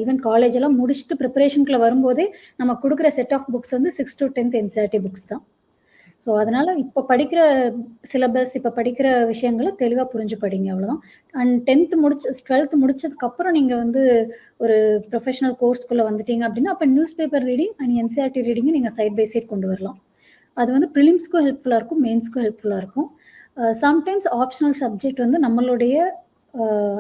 ஈவன் காலேஜ் எல்லாம் முடிச்சுட்டு ப்ரிப்பரேஷனுக்குள்ள வரும்போதே நம்ம கொடுக்குற செட் ஆஃப் புக்ஸ் வந்து 6 to 10th என்சிஆர்டி புக்ஸ் தான். ஸோ அதனால் இப்போ படிக்கிற சிலபஸ், இப்போ படிக்கிற விஷயங்களை தெளிவாக புரிஞ்சு படிங்க, அவ்வளோதான். அண்ட் 12th முடிச்சதுக்கப்புறம் நீங்கள் வந்து ஒரு ப்ரொஃபஷனல் கோர்ஸ்குள்ளே வந்துட்டீங்க அப்படின்னா அப்போ news paper reading and NCERT ரீடிங்கை நீங்கள் சைட் பை சைட் கொண்டு வரலாம். அது வந்து ப்ரிலிம்ஸ்க்கும் ஹெல்ப்ஃபுல்லாக இருக்கும், மெயின்ஸ்க்கும் ஹெல்ப்ஃபுல்லாக இருக்கும். சம்டைம்ஸ் ஆப்ஷனல் சப்ஜெக்ட் வந்து நம்மளுடைய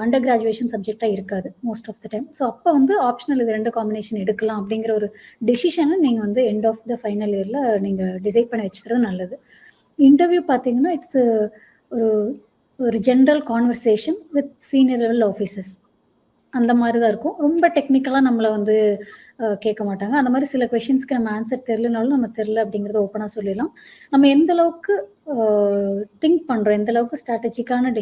அண்டர் கிராஜுவேஷன் சப்ஜெக்டாக இருக்காது most of the time. So அப்போ வந்து ஆப்ஷனல் இது 2 காம்பினேஷன் எடுக்கலாம் அப்படிங்கிற ஒரு டெசிஷனை நீங்கள் வந்து எண்ட் ஆஃப் த ஃபைனல் இயரில் நீங்கள் டிசைட் பண்ணி வச்சுக்கிறது நல்லது. இன்டர்வியூ பார்த்தீங்கன்னா இட்ஸ் ஒரு ஒரு general conversation with senior level officers அந்த மாதிரி தான் இருக்கும். ரொம்ப டெக்னிக்கலாக நம்மளை வந்து கேட்க மாட்டாங்க. அந்த மாதிரி சில கொஷின்ஸ்க்கு நம்ம ஆன்சர் தெரிலனாலும் நம்ம தெரில அப்படிங்கிறத ஓப்பனாக சொல்லிடலாம். நம்ம எந்த அளவுக்கு திங்க் பண்ணுறோம், எந்த அளவுக்கு ஸ்ட்ராட்டஜிக்கான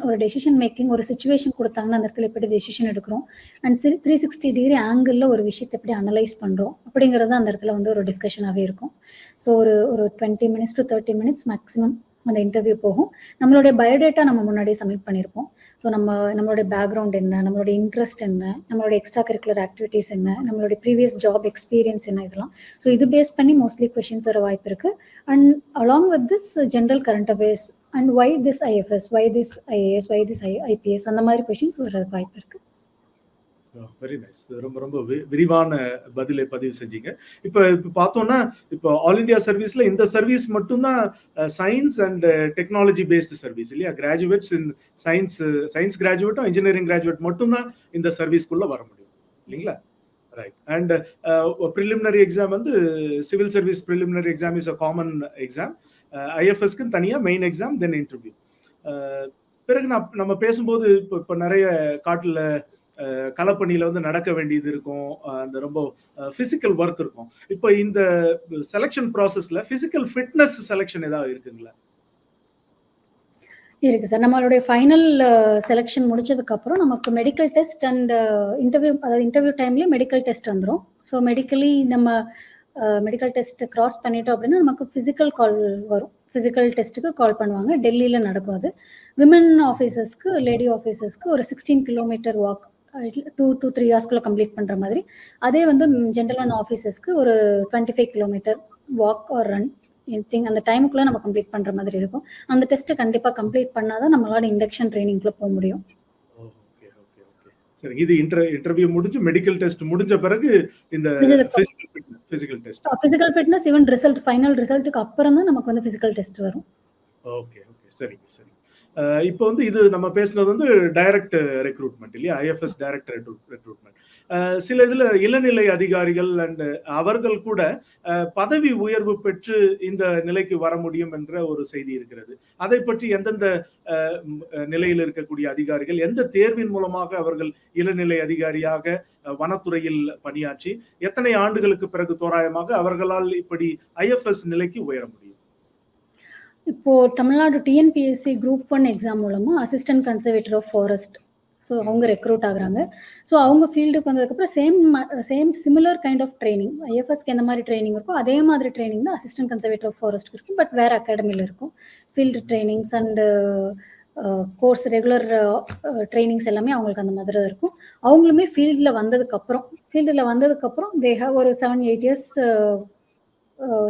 ஒரு டெசிஷன் மேக்கிங், ஒரு சுச்சுவேஷன் கொடுத்தாங்கன்னா அந்த இடத்துல எப்படி டெசிஷன் எடுக்கிறோம், அண்ட் 360 டிகிரி ஆங்கிளில் ஒரு விஷயத்தை எப்படி அனலைஸ் பண்ணுறோம் அப்படிங்கிறது அந்த இடத்துல வந்து ஒரு டிஸ்கஷனாகவே இருக்கும். ஸோ ஒரு 20 minutes to 30 minutes மேக்ஸிமம் அந்த இன்டர்வியூ போகும். நம்மளுடைய பயோடேட்டா நம்ம முன்னாடியே சப்மிட் பண்ணியிருப்போம். ஸோ நம்மளுடைய பேக்ரவுண்ட் என்ன, நம்மளுடைய இன்ட்ரெஸ்ட் என்ன, நம்மளுடைய எக்ஸ்ட்ரா கரிக்குலர் ஆக்டிவிட்டீஸ் என்ன, நம்மளுடைய ப்ரீவியஸ் ஜாப் எக்ஸ்பீரியன்ஸ் என்ன, இதெல்லாம். ஸோ இது பேஸ் பண்ணி மோஸ்ட்லி கொஷின்ஸ் வர வாய்ப்பு இருக்கு. And along with this general current affairs and why this IFS, why this IAS, why this IPS, அந்த மாதிரி கொஷின்ஸ் வர வாய்ப்பு இருக்கு. Very nice. ரொம்ப ரொம்ப விரிவான பதிலை பதிவு செஞ்சீங்க. இப்போ பார்த்தோம்னா இப்போ ஆல் இண்டியா சர்வீஸ்ல இந்த சர்வீஸ் மட்டும்தான் science and technology based service இல்லையா? கிராஜுவேட்ஸ் இன் சயின்ஸ் கிராஜுவேட்டும் இன்ஜினியரிங் கிராஜுவேட் மட்டும்தான் இந்த சர்வீஸ்க்குள்ள வர முடியும் இல்லைங்களா? ரைட். அண்ட் ப்ரிலிமினரி எக்ஸாம் வந்து civil service preliminary exam is a common exam. ஐஎஃப்எஸ்க்கு தனியாக மெயின் எக்ஸாம், தென் இன்டர்வியூ. பிறகு நம்ம பேசும்போது இப்போ நிறைய காட்டில் களப்பணியில வந்து நடக்க வேண்டியது இருக்கும், அந்த ரொம்ப பிசிக்கல் ஒர்க் இருக்கும். இப்போ இந்த செலக்ஷன் ப்ராசஸ்ல பிசிக்கல் ஃபிட்னஸ் செலக்ஷன் ஏதாவது இருக்குங்களா? இருக்கு சார். நம்மளுடைய ஃபைனல் செலெக்ஷன் முடிச்சதுக்கு அப்புறம் நமக்கு மெடிக்கல் டெஸ்ட் அண்ட் இன்டர்வியூ, அதாவது இன்டர்வியூ டைம்லேயே மெடிக்கல் டெஸ்ட் வந்துடும். ஸோ மெடிக்கலி நம்ம மெடிக்கல் டெஸ்ட் கிராஸ் பண்ணிட்டோம் அப்படின்னா நமக்கு ஃபிசிக்கல் கால் வரும். ஃபிசிக்கல் டெஸ்ட்டுக்கு கால் பண்ணுவாங்க. டெல்லியில் நடக்கும் அது. விமன் ஆஃபீஸர்ஸ்க்கு, லேடி ஆஃபீஸர்ஸ்க்கு ஒரு 16 kilometre walk 2 to 3 hours complete பண்ணுற மாதிரி. அதே வந்து ஜென்ரல் அண்ட் ஆஃபீஸர்ஸ்க்கு ஒரு 25 kilometre walk R run anything அந்த டைமுக்குள்ளே நம்ம கம்ப்ளீட் பண்ணுற மாதிரி இருக்கும். அந்த டெஸ்ட்டை கண்டிப்பாக கம்ப்ளீட் பண்ணாதான் நம்மளோட இண்டக்ஷன் ட்ரைனிங்க்குள்ளே போக முடியும். சரி, இது இன்டர்வியூ முடிஞ்சு மெடிக்கல் டெஸ்ட் முடிஞ்ச பிறகு இந்த physical test, physical fitness, even result, final ரிசல்ட்டுக்கு அப்புறம் தான் நமக்கு வந்து பிசிக்கல் டெஸ்ட் வரும். ஓகே ஓகே, சரிங்க சரி. இப்போ வந்து இது நம்ம பேசுனது வந்து டைரக்ட் ரெக்ரூட்மெண்ட் இல்லையா? IFS direct recruitment. சில இதுல இளநிலை அதிகாரிகள் அண்ட் அவர்கள் கூட பதவி உயர்வு பெற்று இந்த நிலைக்கு வர முடியும் என்ற ஒரு செய்தி இருக்கிறது. அதை பற்றி எந்தெந்த நிலையில் இருக்கக்கூடிய அதிகாரிகள், எந்த தேர்வின் மூலமாக அவர்கள் இளநிலை அதிகாரியாக வனத்துறையில் பணியாற்றி எத்தனை ஆண்டுகளுக்கு பிறகு தோராயமாக அவர்களால் இப்படி ஐஎஃப்எஸ் நிலைக்கு உயர முடியும்? இப்போ தமிழ்நாடு டிஎன்பிஎஸ்சி குரூப் 1 எக்ஸாம் மூலமா assistant conservator of forest, so அவங்க ரெக்ரூட் ஆகுறாங்க. ஸோ அவங்க ஃபீல்டுக்கு வந்ததுக்கப்புறம் same similar kind of training, ஐஎஃப்எஸ்க்கு எந்த மாதிரி ட்ரைனிங் இருக்கும் அதே மாதிரி ட்ரைனிங் தான் அசிஸ்டன்ட் கன்சர்வேட்டர் ஆஃப் ஃபாரஸ்ட்க்கு இருக்கும். பட் வேறு அகாடமியில் இருக்கும். Field trainings and course, regular trainings எல்லாமே அவங்களுக்கு அந்த மாதிரி தான் இருக்கும். அவங்களுமே ஃபீல்டில் வந்ததுக்கப்புறம் தே ஹேவ் ஒரு 7-8 years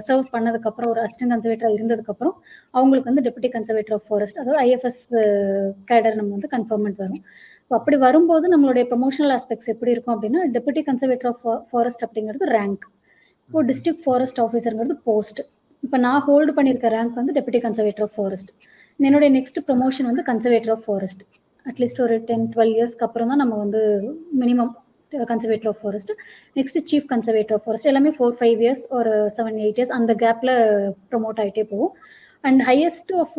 சர்வ் பண்ணதுக்கப்புறம், ஒரு அசிஸ்டன்ட் கன்சர்வேட்டராக இருந்ததுக்கப்புறம் அவங்களுக்கு வந்து டெபுட்டி கன்சர்வேட்டர் ஆஃப் ஃபாரஸ்ட், அதாவது ஐஎஃப்எஸ் கேடர் நம்ம வந்து கன்ஃபர்மெண்ட் வரும். ஸோ அப்படி வரும்போது நம்மளுடைய ப்ரொமோஷனல் ஆஸ்பெக்ட்ஸ் எப்படி இருக்கும் அப்படின்னா, டெபுட்டி கன்சர்வேட்டர் ஆஃப் ஃபாரஸ்ட் அப்படிங்கிறது ரேங்க், இப்போ டிஸ்ட்ரிக்ட் ஃபாரஸ்ட் ஆஃபீஸருங்கிறது போஸ்ட். இப்போ நான் ஹோல்டு பண்ணியிருக்க ரேங்க் வந்து டெபுட்டி கன்சர்வேட்டர் ஆஃப் ஃபாரஸ்ட். என்னுடைய நெக்ஸ்ட் ப்ரொமோஷன் வந்து கன்சர்வேட்டர் ஆஃப் ஃபாரஸ்ட். அட்லீஸ்ட் ஒரு 10-12 yearsக்கு அப்புறம் தான் நம்ம வந்து minimum conservator of forest, next chief conservator of forest, எல்லாமே 4-5 years ஒரு 7-8 years அந்த கேப்பில் ப்ரொமோட் ஆகிட்டே போகும். And highest of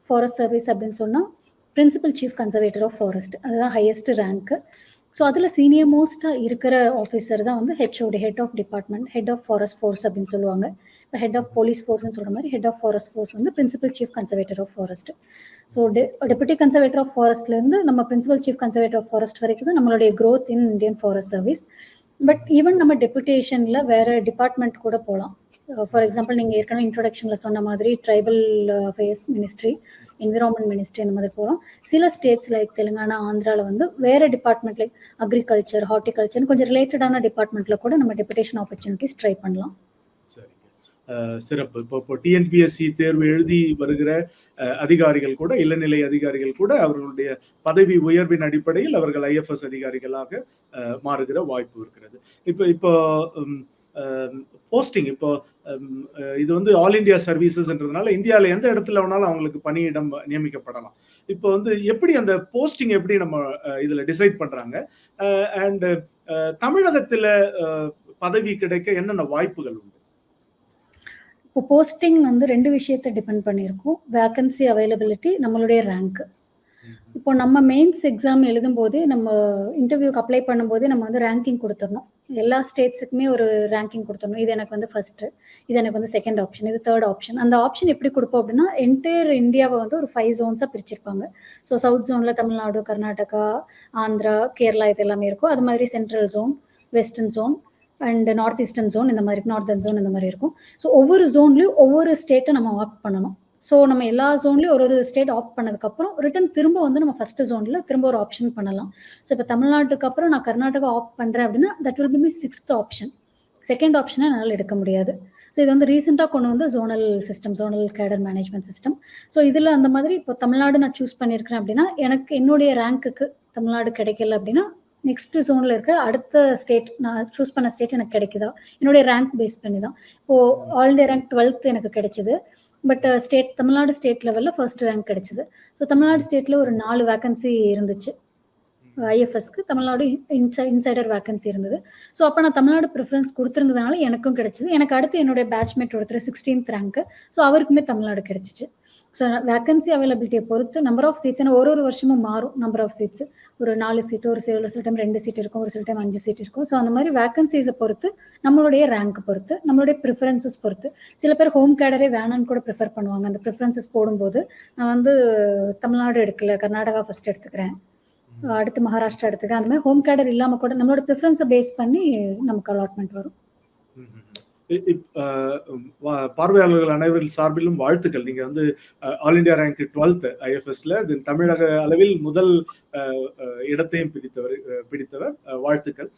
forest service அப்படின்னு சொன்னால் principal chief conservator of forest, அதுதான் ஹையஸ்ட் ரேங்க்கு. ஸோ அதில் சீனியர் மோஸ்ட்டாக இருக்கிற ஆஃபீஸர் தான் வந்து HOD, head of department, head of forest force அப்படின்னு சொல்லுவாங்க. இப்போ ஹெட் ஆஃப் போலீஸ் ஃபோர்ஸ்னு சொல்கிற மாதிரி ஹெட் ஆஃப் ஃபாரஸ்ட் ஃபோர்ஸ் வந்து principal chief conservator of forest. So deputy conservator of ஃபாரஸ்ட்லேருந்து நம்ம principal chief conservator of forest வரைக்கும் தான் நம்மளுடைய growth in Indian forest service. But even நம்ம டெபுட்டேஷனில் வேறு டிபார்ட்மெண்ட் கூட போகலாம். ஃபார் எக்ஸாம்பிள், நீங்கள் ஏற்கனவே இன்ட்ரோடக்ஷனில் சொன்ன மாதிரி tribal affairs ministry, environment ministry அந்த மாதிரி போகிறோம். சில ஸ்டேட்ஸ் லைக் தெலுங்கானா, ஆந்திராவில் வந்து வேறு டிபார்ட்மெண்ட் லைக் அக்ரிகல்ச்சர், ஹார்டிகல்ச்சர் கொஞ்சம் ரிலேட்டடான டிபார்ட்மெண்ட்டில் கூட நம்ம டெபுடேஷன் ஆப்பர்ச்சுனிட்டிஸ் ட்ரை பண்ணலாம். சிறப்பு. இப்போ டிஎன்பிஎஸ்சி தேர்வு எழுதி வருகிற அதிகாரிகள் கூட, இளநிலை அதிகாரிகள் கூட அவர்களுடைய பதவி உயர்வின் அடிப்படையில் அவர்கள் ஐஎஃப்எஸ் அதிகாரிகளாக மாறுகிற வாய்ப்பு இருக்கிறது. இப்போ போஸ்டிங் இப்போ இது வந்து ஆல் இந்தியா சர்வீசஸ்ன்றதுனால இந்தியாவில் எந்த இடத்துல வேணாலும் அவங்களுக்கு பணியிடம் நியமிக்கப்படலாம். இப்போ வந்து எப்படி அந்த போஸ்டிங் எப்படி நம்ம இதுல டிசைட் பண்றாங்க? அண்ட் தமிழகத்துல பதவி கிடைக்க என்னென்ன வாய்ப்புகள் உண்டு? இப்போ போஸ்டிங் வந்து 2 விஷயத்த டிபெண்ட் பண்ணியிருக்கும். வேக்கன்சி அவைலபிலிட்டி, நம்மளுடைய ரேங்க். இப்போ நம்ம மெயின்ஸ் எக்ஸாம் எழுதும்போதே நம்ம இன்டர்வியூக்கு அப்ளை பண்ணும்போதே நம்ம வந்து ரேங்கிங் கொடுத்துடணும். எல்லா ஸ்டேட்ஸுக்குமே ஒரு ரேங்கிங் கொடுத்துடணும். இது எனக்கு வந்து ஃபர்ஸ்ட்டு, இது எனக்கு வந்து செகண்ட் ஆப்ஷன், இது தேர்ட் ஆப்ஷன். அந்த ஆப்ஷன் எப்படி கொடுப்போம் அப்படின்னா, என்டையர் இந்தியாவை வந்து ஒரு 5 ஜோன்ஸாக பிரிச்சிருப்பாங்க. ஸோ சவுத் ஜோனில் தமிழ்நாடு, கர்நாடகா, ஆந்திரா, கேரளா இது எல்லாமே இருக்கும். அது மாதிரி central zone, western zone and north eastern zone இந்த மாதிரி, நார்தர்ன் ஜோன் இந்த மாதிரி இருக்கும். ஸோ ஒவ்வொரு ஜோன்லையும் ஒவ்வொரு ஸ்டேட்டை நம்ம ஆப்ட் பண்ணணும். ஸோ நம்ம எல்லா ஜோன்லையும் ஒரு ஸ்டேட் ஆப்ட் பண்ணதுக்கப்புறம் ரிட்டன் திரும்ப வந்து நம்ம ஃபர்ஸ்ட் ஜோனில் திரும்ப ஒரு ஆப்ஷன் பண்ணலாம். ஸோ இப்போ தமிழ்நாட்டுக்கு அப்புறம் நான் கர்நாடகா ஆப்ட் பண்ணுறேன் அப்படின்னா that will be my 6th option. Second ஆப்ஷனை என்னால் எடுக்க முடியாது. ஸோ இது வந்து ரீசெண்டாக கொண்டு வந்து ஜோனல் சிஸ்டம், ஜோனல் கேடர் மேனேஜ்மெண்ட் சிஸ்டம். ஸோ இதில் அந்த மாதிரி இப்போ தமிழ்நாடு நான் சூஸ் பண்ணியிருக்கிறேன் அப்படின்னா எனக்கு என்னுடைய ரேங்க்குக்கு தமிழ்நாடு கிடைக்கல அப்படின்னா நெக்ஸ்ட் ஜோனில் இருக்கிற அடுத்த ஸ்டேட், நான் சூஸ் பண்ண ஸ்டேட் எனக்கு கிடைக்குதா என்னுடைய ரேங்க் பேஸ் பண்ணி தான். இப்போது ஆல் இண்டியா ரேங்க் 12th எனக்கு கிடைச்சிது. பட் ஸ்டேட் தமிழ்நாடு ஸ்டேட் லெவலில் ஃபர்ஸ்ட் ரேங்க் கிடைச்சிது. ஸோ தமிழ்நாடு ஸ்டேட்டில் ஒரு 4 வேக்கன்சி இருந்துச்சு. ஐஎஃப்எஸ்க்கு தமிழ்நாடு இன்சைடர் வேக்கன்சி இருந்தது. ஸோ அப்போ நான் தமிழ்நாடு ப்ரிஃபரன்ஸ் கொடுத்துருந்ததுனால எனக்கும் கிடைச்சிது. எனக்கு அடுத்து என்னுடைய பேட்ச்மேட் ஒருத்தர் 16th ரேங்க்கு. ஸோ அவருக்குமே தமிழ்நாடு கிடைச்சிச்சு. ஸோ வேக்கன்சி அவைலபிலிட்டியை பொறுத்து நம்பர் ஆஃப் சீட்ஸ், ஏன்னா ஒரு வருஷமும் மாறும் நம்பர் ஆஃப் சீட்ஸ். ஒரு 4 சீட்டு, ஒரு சில டைம் 2 சீட் இருக்கும், ஒரு சில டைம் 5 சீட் இருக்கும். ஸோ அந்த மாதிரி வேக்கன்சிஸை பொறுத்து, நம்மளுடைய ரேங்க் பொறுத்து, நம்மளுடைய ப்ரிஃபரன்சஸ் பொறுத்து, சில பேர் ஹோம் கேடரே வேணான்னு கூட ப்ரிஃபர் பண்ணுவாங்க. அந்த ப்ரிஃபரன்சஸ் போடும்போது நான் வந்து தமிழ்நாடு எடுக்கல, கர்நாடகா ஃபர்ஸ்ட் எடுத்துக்கிறேன், அடுத்து மகாராஷ்டிரா எடுத்துக்கிறேன், அந்த மாதிரி ஹோம் கேடர் இல்லாமல் கூட நம்மளோட ப்ரிஃபரன்ஸை பேஸ் பண்ணி நமக்கு அலாட்மெண்ட் வரும். பார்வையாளர்கள் அனைவரின் சார்பிலும் வாழ்த்துக்கள். நீங்க வந்து ஆல் இண்டியா ரேங்க் 12th ஐஎஃப்எஸ்ல தமிழக அளவில் முதல் இடத்தையும் பிடித்தவர், வாழ்த்துக்கள்.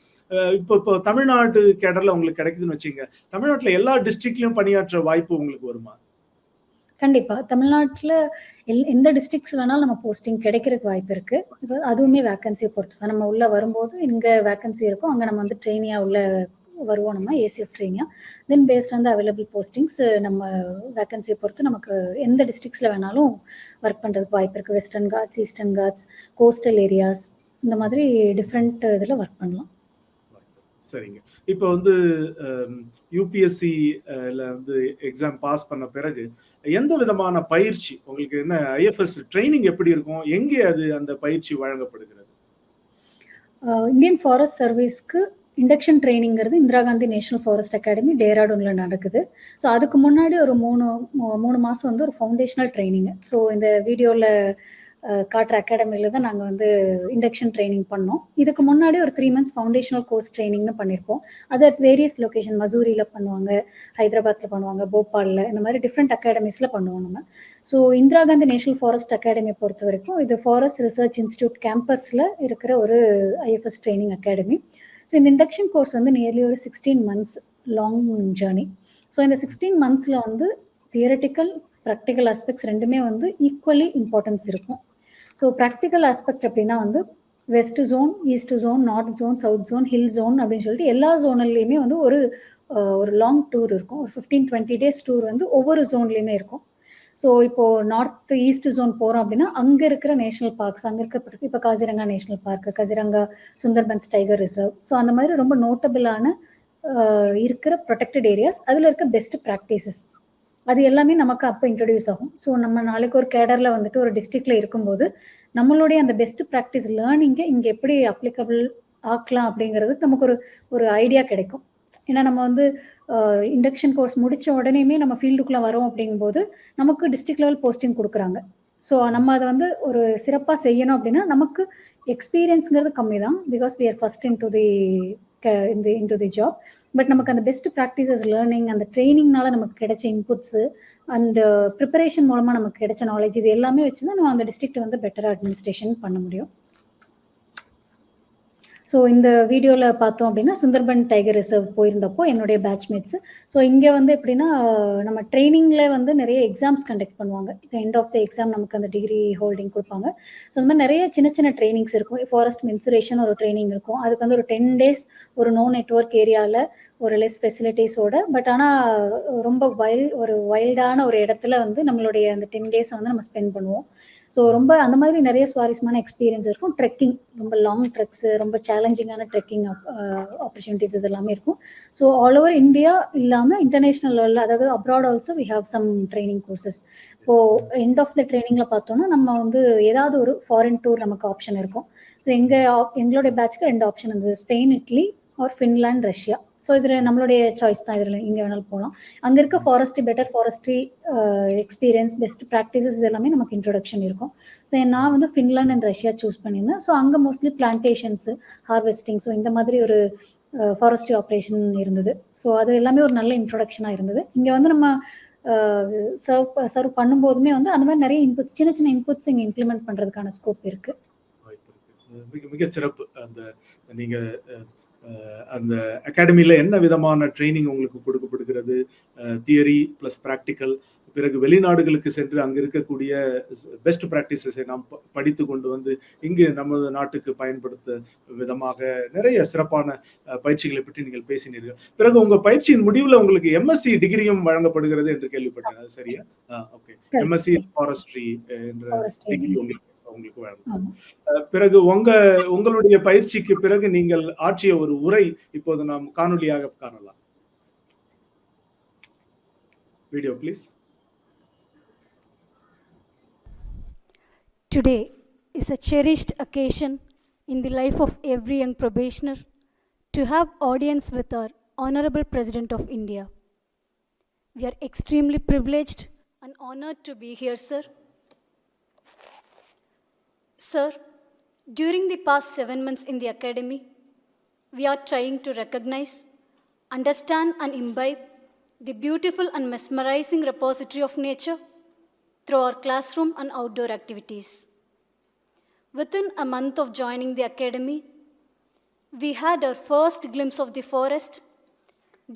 இப்போ தமிழ்நாடு கேடர்ல உங்களுக்கு கிடைக்குதுன்னு வச்சுங்க, தமிழ்நாட்டுல எல்லா டிஸ்ட்ரிக்ட்லயும் பணியாற்ற வாய்ப்பு உங்களுக்கு வருமா? கண்டிப்பா தமிழ்நாட்டில் எந்த டிஸ்ட்ரிக்ட்ஸ் வேணாலும் நம்ம போஸ்டிங் கிடைக்கிறதுக்கு வாய்ப்பு இருக்கு. அதுவுமே வேக்கன்சியை பொறுத்து தான். நம்ம உள்ள வரும்போது இங்க வேக்கன்சி இருக்கும், அங்க நம்ம வந்து ட்ரெயினியா உள்ள வருவோம், நம்ம ஏசிஎஃப் ட்ரெயினியா. தென் பேஸ்ட் வந்து அவைலபிள் போஸ்டிங்ஸ் நம்ம வேக்கன்சியை பொறுத்து நமக்கு எந்த டிஸ்ட்ரிக்ட்ஸில் வேணாலும் ஒர்க் பண்ணுறதுக்கு வாய்ப்பு இருக்குது. Western Ghats, Eastern Ghats, coastal areas இந்த மாதிரி டிஃப்ரெண்ட் இதில் ஒர்க் பண்ணலாம். சரிங்க. இப்போ வந்து யூபிஎஸ்சில வந்து எக்ஸாம் பாஸ் பண்ண பிறகு எந்த விதமான பயிற்சி உங்களுக்கு, என்ன ஐஎஃப்எஸ் ட்ரைனிங் எப்படி இருக்கும், எங்கே அது அந்த பயிற்சி வழங்கப்படுகிறது? இந்தியன் ஃபாரஸ்ட் சர்வீஸ்க்கு இண்டக்ஷன் ட்ரைனிங்கிறது Indira Gandhi national forest academy டேராடூனில் நடக்குது. ஸோ அதுக்கு முன்னாடி ஒரு 3 மாதம் வந்து ஒரு ஃபவுண்டேஷனல் ட்ரைனிங். ஸோ இந்த வீடியோவில் காட்டுற அகாடமியில் தான் நாங்கள் வந்து இண்டக்ஷன் ட்ரைனிங் பண்ணோம். இதுக்கு முன்னாடி ஒரு 3 months ஃபவுண்டேஷனல் கோர்ஸ் ட்ரைனிங்னு பண்ணியிருப்போம். அது அட் வேரியஸ் லொக்கேஷன், மசூரியில் பண்ணுவாங்க, ஹைதராபாத்தில் பண்ணுவாங்க, போபாலில், இந்த மாதிரி டிஃப்ரெண்ட் அகாடமிஸில் பண்ணுவோம் நம்ம. So Indira Gandhi national forest அகாடமியை பொறுத்த வரைக்கும் இது ஃபாரஸ்ட் ரிசர்ச் இன்ஸ்டியூட் கேம்பஸில் இருக்கிற ஒரு ஐஎஃப்எஸ் ட்ரைனிங் அகாடமி. ஸோ இந்த இண்டக்ஷன் கோர்ஸ் வந்து நியர்லி ஒரு 16 months லாங் ஜேர்னி. ஸோ இந்த 16 monthsல வந்து தியரட்டிக்கல், ப்ராக்டிக்கல் ஆஸ்பெக்ட்ஸ் ரெண்டுமே வந்து ஈக்குவலி இம்பார்ட்டன்ஸ் இருக்கும். ஸோ ப்ராக்டிக்கல் ஆஸ்பெக்ட் அப்படின்னா வந்து west zone, east zone, north zone, south zone, hill zone அப்படின்னு சொல்லிட்டு எல்லா ஜோன்லையுமே வந்து ஒரு லாங் டூர் இருக்கும். ஒரு 15-20 days டூர் வந்து ஒவ்வொரு ஜோன்லையுமே இருக்கும். ஸோ இப்போது நார்த் ஈஸ்ட் ஜோன் போகிறோம் அப்படின்னா அங்கே இருக்கிற நேஷனல் பார்க்ஸ், அங்கே இருக்கிற இப்போ Kaziranga national park, Kaziranga Sundarbans tiger reserve, so அந்த மாதிரி ரொம்ப நோட்டபிளான இருக்கிற ப்ரொடெக்டட் ஏரியாஸ், அதில் இருக்க பெஸ்ட் ப்ராக்டிசஸ் அது எல்லாமே நமக்கு அப்போ இன்ட்ரடியூஸ் ஆகும். ஸோ நம்ம நாளைக்கு ஒரு கேடரில் வந்துட்டு ஒரு டிஸ்ட்ரிக்டில் இருக்கும்போது நம்மளுடைய அந்த பெஸ்ட் ப்ராக்டிஸ் லேர்னிங்கை இங்கே எப்படி அப்ளிகபிள் ஆக்கலாம் அப்படிங்கிறதுக்கு நமக்கு ஒரு ஐடியா கிடைக்கும். ஏன்னா நம்ம வந்து இண்டக்ஷன் கோர்ஸ் முடித்த உடனேயுமே நம்ம ஃபீல்டுக்குள்ளே வரோம் அப்படிங்கும்போது நமக்கு டிஸ்ட்ரிக்ட் லெவல் போஸ்டிங் கொடுக்குறாங்க. ஸோ நம்ம அதை வந்து ஒரு சிறப்பாக செய்யணும் அப்படின்னா நமக்கு எக்ஸ்பீரியன்ஸுங்கிறது கம்மி தான், because we are first into the job. But நமக்கு அந்த பெஸ்ட் ப்ராக்டிசஸ் லேர்னிங், அந்த ட்ரைனிங்னால நமக்கு கிடைச்ச இன்புட்ஸு அண்ட் ப்ரிப்பரேஷன் மூலமாக நமக்கு கிடைச்ச நாலேஜ், இது எல்லாமே வச்சு தான் நம்ம அந்த டிஸ்ட்ரிக்ட் வந்து பெட்டராக அட்மினிஸ்ட்ரேஷன் பண்ண முடியும். ஸோ இந்த வீடியோவில் பார்த்தோம் அப்படின்னா சுந்தர்பன் டைகர் ரிசர்வ் போயிருந்தப்போ என்னுடைய பேட்ச்மேட்ஸ். ஸோ இங்கே வந்து எப்படின்னா நம்ம ட்ரைனிங்கில் வந்து நிறைய எக்ஸாம்ஸ் கண்டக்ட் பண்ணுவாங்க. So end of the exam நமக்கு அந்த டிகிரி ஹோல்டிங் கொடுப்பாங்க. ஸோ இந்த மாதிரி நிறைய சின்ன சின்ன ட்ரைனிங்ஸ் இருக்கும். ஃபாரஸ்ட் மென்சுரேஷன் ஒரு ட்ரைனிங் இருக்கும். அதுக்கு வந்து ஒரு 10 days ஒரு நோ நெட்வொர்க் ஏரியாவில் ஒரு லெஸ் ஃபெசிலிட்டிஸோட, பட் ஆனால் ரொம்ப ஒரு வைல்டான ஒரு இடத்துல வந்து நம்மளுடைய அந்த 10 days வந்து நம்ம ஸ்பெண்ட் பண்ணுவோம். ஸோ ரொம்ப அந்த மாதிரி நிறைய சுவாரஸ்யமான எக்ஸ்பீரியன்ஸ் இருக்கும். ட்ரெக்கிங், ரொம்ப லாங் ட்ரெக்ஸு, ரொம்ப சேலஞ்சிங்கான ட்ரெக்கிங் ஆப்பர்ச்சுனிட்டிஸ் இது எல்லாமே இருக்கும். ஸோ ஆல் ஓவர் இந்தியா இல்லாமல் இன்டர்நேஷ்னல் லெவலில், அதாவது abroad also we have some training courses. இப்போது எண்ட் ஆஃப் த ட்ரைனிங்கில் பார்த்தோன்னா நம்ம வந்து ஏதாவது ஒரு ஃபாரின் டூர் நமக்கு ஆப்ஷன் இருக்கும். ஸோ எங்களுடைய பேட்ச்க்கு 2 ஆப்ஷன் இருந்தது, Spain, Italy or Finland, Russia. So இதில் நம்மளுடைய சாய்ஸ் தான், இதில் இங்கே வேணாலும் போகலாம். அங்கே இருக்க better forestry experience, best practices இது எல்லாமே நமக்கு இன்ட்ரொடக்ஷன் இருக்கும். ஸோ நான் வந்து ஃபின்லாண்ட் அண்ட் ரஷ்யா சூஸ் பண்ணியிருந்தேன். ஸோ அங்கே மோஸ்ட்லி பிளான்டேஷன்ஸு, ஹார்வெஸ்டிங், ஸோ இந்த மாதிரி ஒரு ஃபாரஸ்ட்ரி ஆப்ரேஷன் இருந்தது. ஸோ அது எல்லாமே ஒரு நல்ல இன்ட்ரொடக்ஷனாக இருந்தது. இங்கே வந்து நம்ம சர்வ் பண்ணும்போதுமே வந்து அந்த மாதிரி நிறைய இன்புட்ஸ், சின்ன சின்ன இன்புட்ஸ் இங்கே இம்ப்ளிமெண்ட் பண்ணுறதுக்கான ஸ்கோப் இருக்குது. மிக சிறப்பு. அந்த நீங்க அந்த அகாடமியில என்ன விதமான ட்ரைனிங் உங்களுக்கு கொடுக்கப்படுகிறது, தியரி பிளஸ் பிராக்டிக்கல், பிறகு வெளிநாடுகளுக்கு சென்று அங்க இருக்கக்கூடிய பெஸ்ட் பிராக்டிசஸை நாம் படித்து கொண்டு வந்து இங்கு நமது நாட்டுக்கு பயன்படுத்த விதமாக நிறைய சிறப்பான பயிற்சிகளை பற்றி நீங்கள் பேசினீர்கள். பிறகு உங்க பயிற்சியின் முடிவில் உங்களுக்கு எம்எஸ்சி டிகிரியும் வழங்கப்படுகிறது என்று கேள்விப்பட்டேன், அது சரியா? ஓகே, எம்எஸ்சி ஃபாரஸ்ட்ரி என்ற டிகிரி உங்களுக்கு வழங்கும். பிறகு உங்களுடைய பயிற்சிக்கு பிறகு நீங்கள் ஆற்றிய ஒரு உரை இப்போது நாம் காணொலியாக காணலாம். Video please. Today is a cherished occasion in the life of every young probationer to have audience with our Honorable President of India. We are extremely privileged and honored to be here, sir. Sir, during the past 7 months in the academy, we are trying to recognize, understand and imbibe the beautiful and mesmerizing repository of nature through our classroom and outdoor activities. Within a month of joining the academy, we had our first glimpse of the forest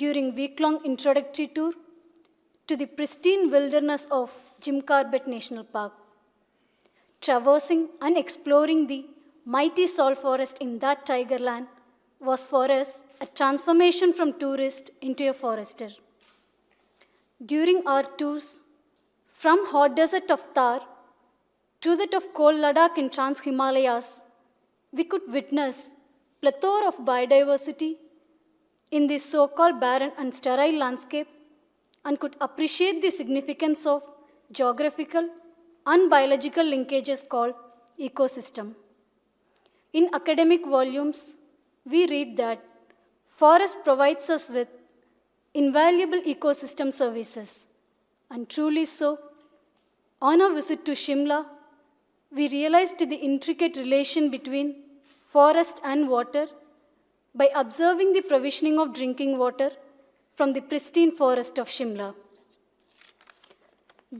during week-long introductory tour to the pristine wilderness of Jim Corbett National Park. Traversing and exploring the mighty salt forest in that tiger land was for us a transformation from tourist into a forester. During our tours, from hot desert of Thar to that of cold Ladakh in Trans-Himalayas, we could witness plethora of biodiversity in this so-called barren and sterile landscape and could appreciate the significance of geographical and biological linkages called ecosystem. In academic volumes, we read that forest provides us with invaluable ecosystem services, and truly so. On our visit to Shimla, we realized the intricate relation between forest and water by observing the provisioning of drinking water from the pristine forest of Shimla.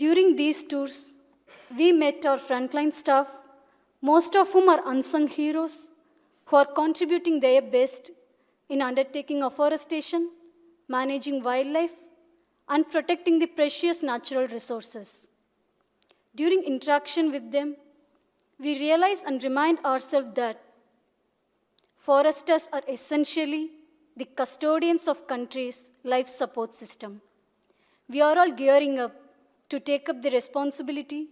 During these tours, we met our frontline staff, most of whom are unsung heroes who are contributing their best in undertaking afforestation, managing wildlife, and protecting the precious natural resources. During interaction with them, we realize and remind ourselves that foresters are essentially the custodians of country's life support system. We are all gearing up to take up the responsibility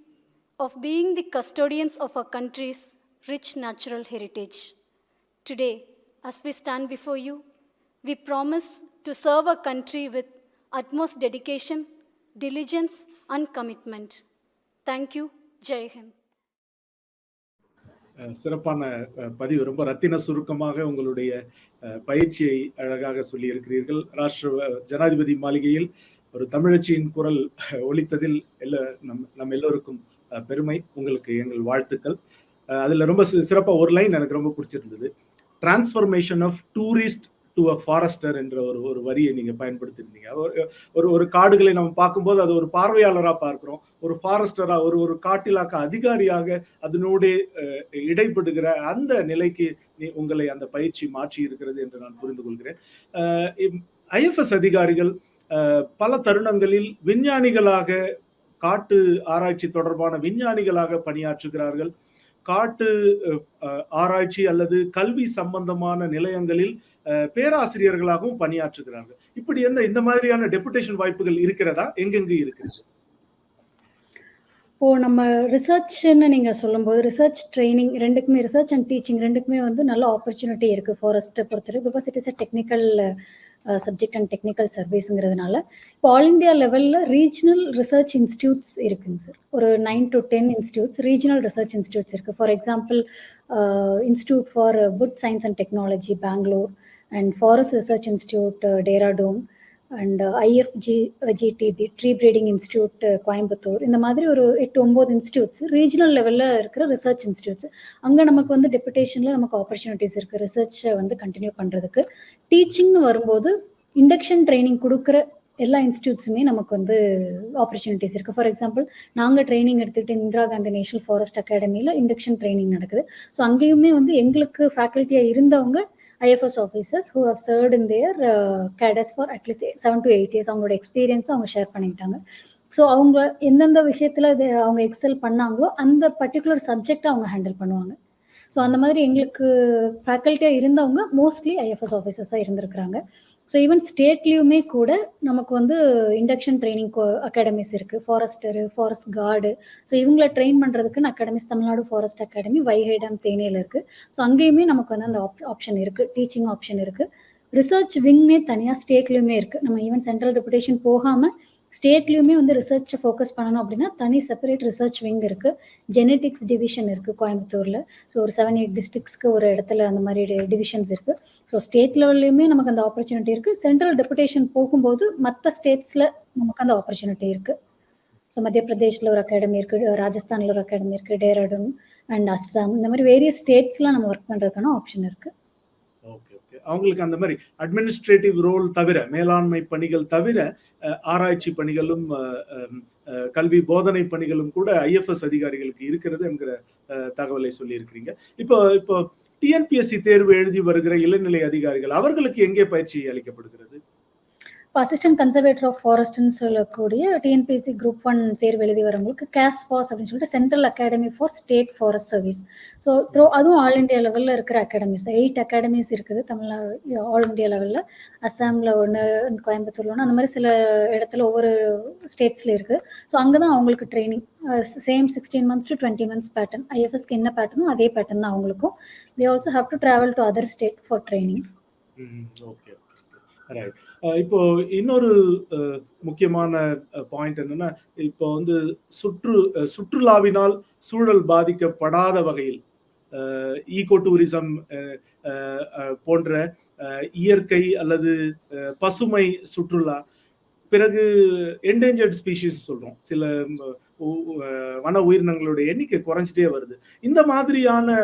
of being the custodians of our country's rich natural heritage. Today, as we stand before you, we promise to serve our country with utmost dedication, diligence, and commitment. Thank you. Jai Hind. சிறப்பான பதிவு. ரொம்ப ரத்தின சுருக்கமாக உங்களுடைய பயிற்சியை அழகாக சொல்லி இருக்கிறீர்கள். ஜனாதிபதி மாளிகையில் ஒரு தமிழச்சியின் குரல் ஒலித்ததில் நம் எல்லோருக்கும் பெருமை. உங்களுக்கு எங்கள் வாழ்த்துக்கள். அதுல ரொம்ப சிறப்பா ஒரு லைன் எனக்கு ரொம்ப பிடிச்சிருந்தது. Transformation of tourist to to a forester என்ற ஒரு வரியை நீங்க பயன்படுத்தியிருந்தீங்க. ஒரு காடுகளை நம்ம பார்க்கும்போது அது ஒரு பார்வையாளரா பார்க்கிறோம். ஒரு ஃபாரஸ்டரா ஒரு காட்டிலாக்க அதிகாரியாக அதனோடு இடைப்படுகிற அந்த நிலைக்கு உங்களை அந்த பயிற்சி மாற்றி இருக்கிறது என்று நான் புரிந்து கொள்கிறேன். ஐஎஃப்எஸ் அதிகாரிகள் பல தருணங்களில் விஞ்ஞானிகளாக, காட்டு ஆராய்ச்சி தொடர்பான விஞ்ஞானிகளாக பணியாற்றுகிறார்கள். காட்டு ஆராய்ச்சி அல்லது கல்வி சம்பந்தமான நிலையங்களில் பேராசிரியர்களாகவும் பணியாற்றுகிறார்கள். இப்படி இந்த மாதிரியான டெபுடேஷன் வாய்ப்புகள் இருக்கிறதா? எங்கெங்கு இருக்கிறது? இப்போ நம்ம ரிசர்ச்ன்னு நீங்க சொல்லும்போது, ரிசர்ச் ட்ரெய்னிங் 2க்குமே, ரிசர்ச் அண்ட் டீச்சிங் 2க்குமே வந்து நல்ல ஆப்பர்ச்சுனிட்டி இருக்கு ஃபாரஸ்ட்ட பொறுத்தவரை. Because it is a technical subject and technical சர்வீஸ்ங்கிறதுனால, இப்போ ஆல் இந்தியா லெவல்ல ரீஜனல் ரிசர்ச் இன்ஸ்டிடியூட்ஸ் இருக்குங்க சார். ஒரு 9 to 10 institutes, regional research institutes இருக்கு. For example, institute for wood science and technology Bangalore, and forest research institute Dehradun, and IFGTB tree breeding institute Coimbatore. இந்த மாதிரி ஒரு 8-9 institutes regional லெவலில் இருக்கிற ரிசர்ச் இன்ஸ்டிடியூட்ஸ். அங்கே நமக்கு வந்து டெபுடேஷனில் நமக்கு ஆப்பர்ச்சுனிட்டிஸ் இருக்குது ரிசர்ச்சை வந்து கண்டினியூ பண்ணுறதுக்கு. டீச்சிங்னு வரும்போது இண்டக்ஷன் ட்ரைனிங் கொடுக்குற எல்லா இன்ஸ்டிடியூட்ஸுமே நமக்கு வந்து ஆப்பர்ச்சுனிட்டிஸ் இருக்குது. ஃபார் எக்ஸாம்பிள், நாங்கள் ட்ரைனிங் எடுத்துக்கிட்டு இந்திரா காந்தி நேஷனல் ஃபாரஸ்ட் அகாடமியில் இண்டக்ஷன் ட்ரைனிங் நடக்குது. ஸோ அங்கேயுமே வந்து எங்களுக்கு ஃபேக்கல்ட்டியாக இருந்தவங்க IFS officers who have served in their cadres for at least 7 to 8 years. அவங்களோட எக்ஸ்பீரியன்ஸை அவங்க ஷேர் பண்ணிக்கிட்டாங்க. ஸோ அவங்க எந்தெந்த விஷயத்தில் அவங்க எக்ஸல் பண்ணாங்களோ அந்த பர்டிகுலர் சப்ஜெக்டை அவங்க ஹேண்டில் பண்ணுவாங்க. ஸோ அந்த மாதிரி எங்களுக்கு ஃபேக்கல்ட்டியாக இருந்தவங்க மோஸ்ட்லி IFS ஆஃபீஸர்ஸாக இருந்திருக்கிறாங்க. ஸோ ஈவன் ஸ்டேட்லேயுமே கூட நமக்கு வந்து இண்டக்ஷன் ட்ரைனிங் அகாடமிஸ் இருக்குது. ஃபாரஸ்டரு, ஃபாரஸ்ட் கார்டு, ஸோ இவங்கள ட்ரெயின் பண்ணுறதுக்குன்னு academies Tamil Nadu forest academy Vaigai dam தேனியில் இருக்குது. ஸோ அங்கேயுமே நமக்கு வந்து அந்த ஆப்ஷன் இருக்குது, டீச்சிங் ஆப்ஷன் இருக்குது. ரிசர்ச் விங்னே தனியாக ஸ்டேட்லேயுமே இருக்குது. நம்ம ஈவன் சென்ட்ரல் டெபுடேஷன் போகாமல் ஸ்டேட்லேயுமே வந்து ரிசர்ச்சை ஃபோக்கஸ் பண்ணணும் அப்படின்னா தனி செப்பரேட் ரிசர்ச் விங் இருக்குது. ஜெனட்டிக்ஸ் டிவிஷன் இருக்குது கோயம்புத்தூரில். ஸோ ஒரு 7-8 டிஸ்ட்ரிக்ஸ்க்கு ஒரு இடத்துல அந்த மாதிரி டிவிஷன்ஸ் இருக்குது. ஸோ ஸ்டேட் லெவல்லையுமே நமக்கு அந்த ஆப்பர்ச்சுனிட்டி இருக்குது. சென்ட்ரல் டெபுடேஷன் போகும்போது மற்ற ஸ்டேட்ஸில் நமக்கு அந்த ஆப்பர்ச்சுனிட்டி இருக்குது. ஸோ மத்திய பிரதேஷில் ஒரு அகாடமி இருக்குது, ராஜஸ்தானில் ஒரு அகாடமி இருக்குது, டேராடூன் அண்ட் அஸ்ஸாம், இந்த மாதிரி வேரியஸ் ஸ்டேட்ஸில் நம்ம ஒர்க் பண்ணுறதுக்கான ஆப்ஷன் இருக்குது. Okay, okay. அவங்களுக்கு அந்த மாதிரி அட்மினிஸ்ட்ரேட்டிவ் ரோல் தவிர, மேலாண்மை பணிகள் தவிர ஆராய்ச்சி பணிகளும் கல்வி போதனை பணிகளும் கூட IFS அதிகாரிகளுக்கு இருக்கிறது என்கிற தகவலை சொல்லி இருக்கிறீங்க. இப்போ TNPSC தேர்வு எழுதி வருகிற இளநிலை அதிகாரிகள் அவர்களுக்கு எங்கே பயிற்சி அளிக்கப்படுகிறது? இப்போ அசிஸ்டன்ட் கன்சர்வேட்டர் ஆஃப் ஃபாரஸ்ட்னு சொல்லக்கூடிய TNPSC குரூப் 1 தேர்வு எழுதி வரவங்களுக்கு CASFOS அப்படின்னு சொல்லிட்டு central academy for state forest service. So அதுவும் ஆல் இண்டியா லெவலில் இருக்கிற அகாடமிஸ் 8 அகாடமிஸ் இருக்குது தமிழ்நாடு ஆல் இண்டியா லெவலில். அஸ்ஸாமில் ஒன்று, கோயம்புத்தூரில் ஒன்று, அந்த மாதிரி சில இடத்துல ஒவ்வொரு ஸ்டேட்ஸில் இருக்குது. ஸோ அங்கே தான் அவங்களுக்கு training same 16 months to 20 months pattern. IFSக்கு என்ன பேட்டர்னோ அதே பேட்டர்ன் தான் அவங்களுக்கும். They also have to travel to other state for training. Okay, right. இப்போ இன்னொரு முக்கியமான பாயிண்ட் என்னன்னா, இப்போ வந்து சுற்றுலாவினால் சூழல் பாதிக்கப்படாத வகையில் ஈகோ டூரிசம் போன்ற இயற்கை அல்லது பசுமை சுற்றுலா, பிறகு என்டேஞ்சர்ட் ஸ்பீஷீஸ் சொல்றோம், சில வன உயிரினங்களுடைய எண்ணிக்கை குறைஞ்சிட்டே வருது. இந்த மாதிரியான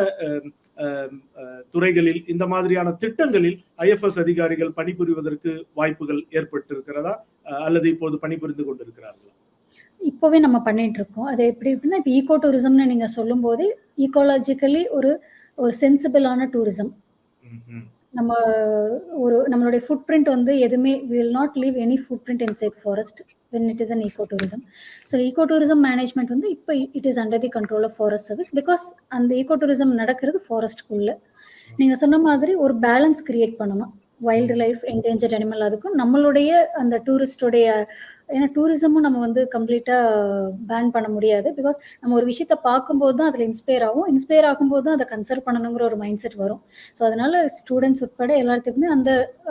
துறைகளில், இந்த மாதிரியான திட்டங்களில் IFS அதிகாரிகள் பணிபுரிவதற்கு வாய்ப்புகள் ஏற்பட்டு இருக்கிறதா அல்லது இப்போது பணிபுரிந்து கொண்டிருக்கிறார்களா? இப்போவே நம்ம பண்ணிட்டு இருக்கோம். அது எப்படி அப்படின்னா, இப்போ ஈகோ டூரிசம்னு நீங்க சொல்லும் போது ஈகோலாஜிக்கலி ஒரு சென்சிபிளான டூரிசம். நம்ம நம்மளுடைய ஃபுட் பிரிண்ட் வந்து எதுவுமே will not leave any food print inside forest when it is an ecotourism. So ecotourism management வந்து இப்போ it is under the control of forest service because அந்த ecotourism நடக்கிறது ஃபாரஸ்ட்குள்ள. நீங்க சொன்ன மாதிரி ஒரு பேலன்ஸ் கிரியேட் பண்ணணும். வைல்டு லைஃப், என்டேஞ்சர்ட் அனிமல், அதுக்கும் நம்மளுடைய அந்த டூரிஸ்டோடைய, ஏன்னா டூரிசமும் நம்ம வந்து கம்ப்ளீட்டாக பேன் பண்ண முடியாது. பிகாஸ் நம்ம ஒரு விஷயத்த பார்க்கும்போது தான் அதில் இன்ஸ்பயர் ஆகும்போது தான் அதை கன்சர்வ் பண்ணணுங்கிற ஒரு மைண்ட் செட் வரும். ஸோ அதனால ஸ்டூடெண்ட்ஸ் உட்பட எல்லாத்துக்குமே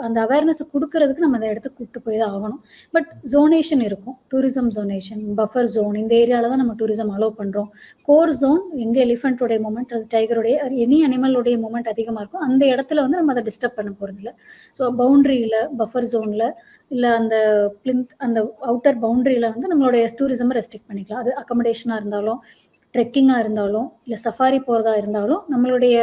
அந்த அவேர்னஸை கொடுக்கறதுக்கு நம்ம அந்த இடத்துக்கு கூப்பிட்டு போய் தான் ஆகணும். பட் ஜோனேஷன் இருக்கும், டூரிசம் ஜோனேஷன், பஃபர் ஜோன், இந்த ஏரியாவில் தான் நம்ம டூரிசம் அலோவ் பண்ணுறோம். கோர் ஜோன் எங்கே எலிஃபென்ட்டோடைய மூமெண்ட், அது டைகருடைய, எனி அனிமலோடைய மூமெண்ட் அதிகமாக இருக்கும், அந்த இடத்துல வந்து நம்ம அதை டிஸ்டர்ப் பண்ண போகிறதில்ல. ஸோ பவுண்ட்ரியில், பஃபர் ஜோனில், இல்லை அந்த பிளிந்த், அந்த அவுட்டர் பவுண்டரியில் வந்து நம்மளுடைய டூரிசமை ரெஸ்ட்ரிக்ட் பண்ணிக்கலாம். அது அக்கமடேஷனாக இருந்தாலும், ட்ரெக்கிங்காக இருந்தாலும் இல்லை சஃபாரி போகிறதா இருந்தாலும் நம்மளுடைய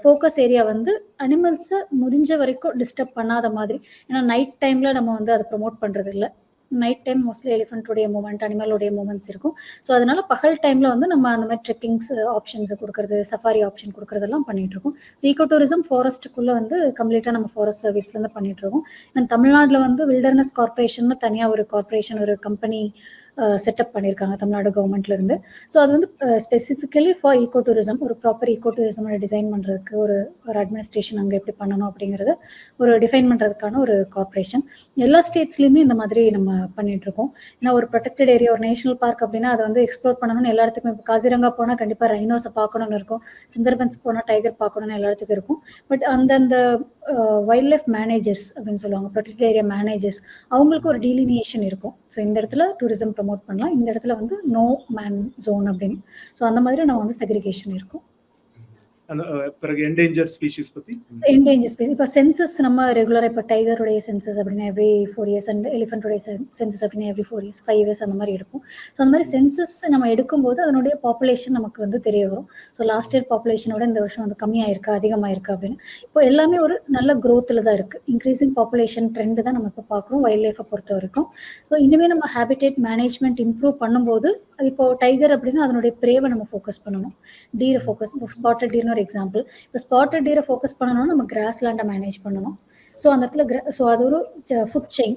ஃபோக்கஸ் ஏரியா வந்து அனிமல்ஸை முடிஞ்ச வரைக்கும் டிஸ்டர்ப் பண்ணாத மாதிரி. ஏன்னா நைட் டைமில் நம்ம வந்து அதை ப்ரொமோட் பண்ணுறது இல்லை. நைட் டைம் மோஸ்ட்லி எலிஃபென்ட்டுடைய மூமெண்ட், அனிமலோடைய மூமெண்ட்ஸ் இருக்கும். ஸோ அதனால பகல் டைமில் வந்து நம்ம அந்த மாதிரி ட்ரெக்கிங்ஸ் ஆப்ஷன்ஸை கொடுக்குறது, சஃபாரி ஆப்ஷன் கொடுக்குறதெல்லாம் பண்ணிட்டு இருக்கோம். ஸோ ஈகோ டூரிசம் ஃபாரஸ்ட்டுக்குள்ளே வந்து கம்ப்ளீட்டாக நம்ம ஃபாரஸ்ட் சர்வீஸ்லேருந்து பண்ணிட்டு இருக்கோம். அண்ட் தமிழ்நாட்டில் வந்து வில்டர்னஸ் கார்பரேஷன் தனியாக ஒரு கார்பரேஷன், ஒரு கம்பெனி செட்டப் பண்ணியிருக்காங்க தமிழ்நாடு கவர்மெண்ட்லேருந்து. ஸோ அது வந்து ஸ்பெசிஃபிக்கலி ஃபார் ஈகோ டூரிசம், ஒரு ப்ராப்பர் ஈகோ டூரிசம் டிசைன் பண்ணுறதுக்கு ஒரு அட்மினிஸ்ட்ரேஷன் அங்கே எப்படி பண்ணணும் அப்படிங்கிறத ஒரு டிஃபைன் பண்ணுறதுக்கான ஒரு கார்பரேஷன். எல்லா ஸ்டேட்ஸ்லையுமே இந்த மாதிரி நம்ம பண்ணிட்டு இருக்கோம். ஏன்னா ஒரு ப்ரொடெக்டட் ஏரியா, ஒரு நேஷனல் பார்க் அப்படின்னா அதை வந்து எக்ஸ்ப்ளோர் பண்ணணும்னு எல்லா இடத்துக்குமே. இப்போ காசிரங்கா போனால் கண்டிப்பாக ரைனோஸை பார்க்கணும்னு இருக்கும், சுந்தர்பன்ஸ் போனால் டைகர் பார்க்கணும்னு எல்லா இடத்துக்கும் இருக்கும். பட் அந்தந்த வைல்ட் லைஃப் மேனேஜர்ஸ் அப்படின்னு சொல்லுவாங்க, ப்ரொடெக்டட் ஏரியா மேனேஜர்ஸ், அவங்களுக்கு ஒரு டீலினியேஷன் இருக்கும். ஸோ இந்த இடத்துல டூரிசம் ப்ரமோட் பண்ணலாம், இந்த இடத்துல வந்து நோ மேன் ஜோன் அப்படின்னு. ஸோ அந்த மாதிரி நம்ம வந்து செக்ரிகேஷன் இருக்கும். பிறகு என்டேஞ்சர் ஸ்பீஷிஸ் பத்தி. என்டேஞ்சர் ஸ்பீஷிஸ் இப்போ சென்சஸ் நம்ம ரெகுலராக இப்போ டைகருடைய சென்சஸ் அப்படின்னா எவ்ரி 4 years அண்ட் எலிஃபென்ட்டுடைய சென்சஸ் அப்படின்னா எவ்ரி 4 years 5 years அந்த மாதிரி எடுப்போம். ஸோ அந்த மாதிரி சென்சஸ் நம்ம எடுக்கும்போது அதனுடைய பாப்புலேஷன் நமக்கு வந்து தெரிய வரும். ஸோ லாஸ்ட் இயர் பாப்புலேஷனோட இந்த வருஷம் வந்து கம்மியாயிருக்கு, அதிகமாயிருக்கு அப்படின்னு. இப்போ எல்லாமே ஒரு நல்ல க்ரோத்தில் தான் இருக்குது. இன்க்ரீசிங் பாப்புலேஷன் ட்ரெண்டு தான் நம்ம இப்போ பார்க்குறோம் வைல்ட் லைஃபை பொறுத்த வரைக்கும். ஸோ இனிமேல் நம்ம ஹேபிடேட் மேனேஜ்மெண்ட் இம்ப்ரூவ் பண்ணும்போது இப்போ டைகர் அப்படின்னா அதனுடைய ப்ரேவை நம்ம ஃபோக்கஸ் பண்ணணும், டீரை ஃபோக்கஸ், ஸ்பாட்டட் டீர்னு ஒரு எக்ஸாம்பிள். இப்போ ஸ்பாட்டட் டீரை ஃபோக்கஸ் பண்ணணும்னா நம்ம கிராஸ் லேண்டை மேனேஜ் பண்ணணும். ஸோ அந்த இடத்துல ஸோ அது ஒரு ஃபுட் செயின்.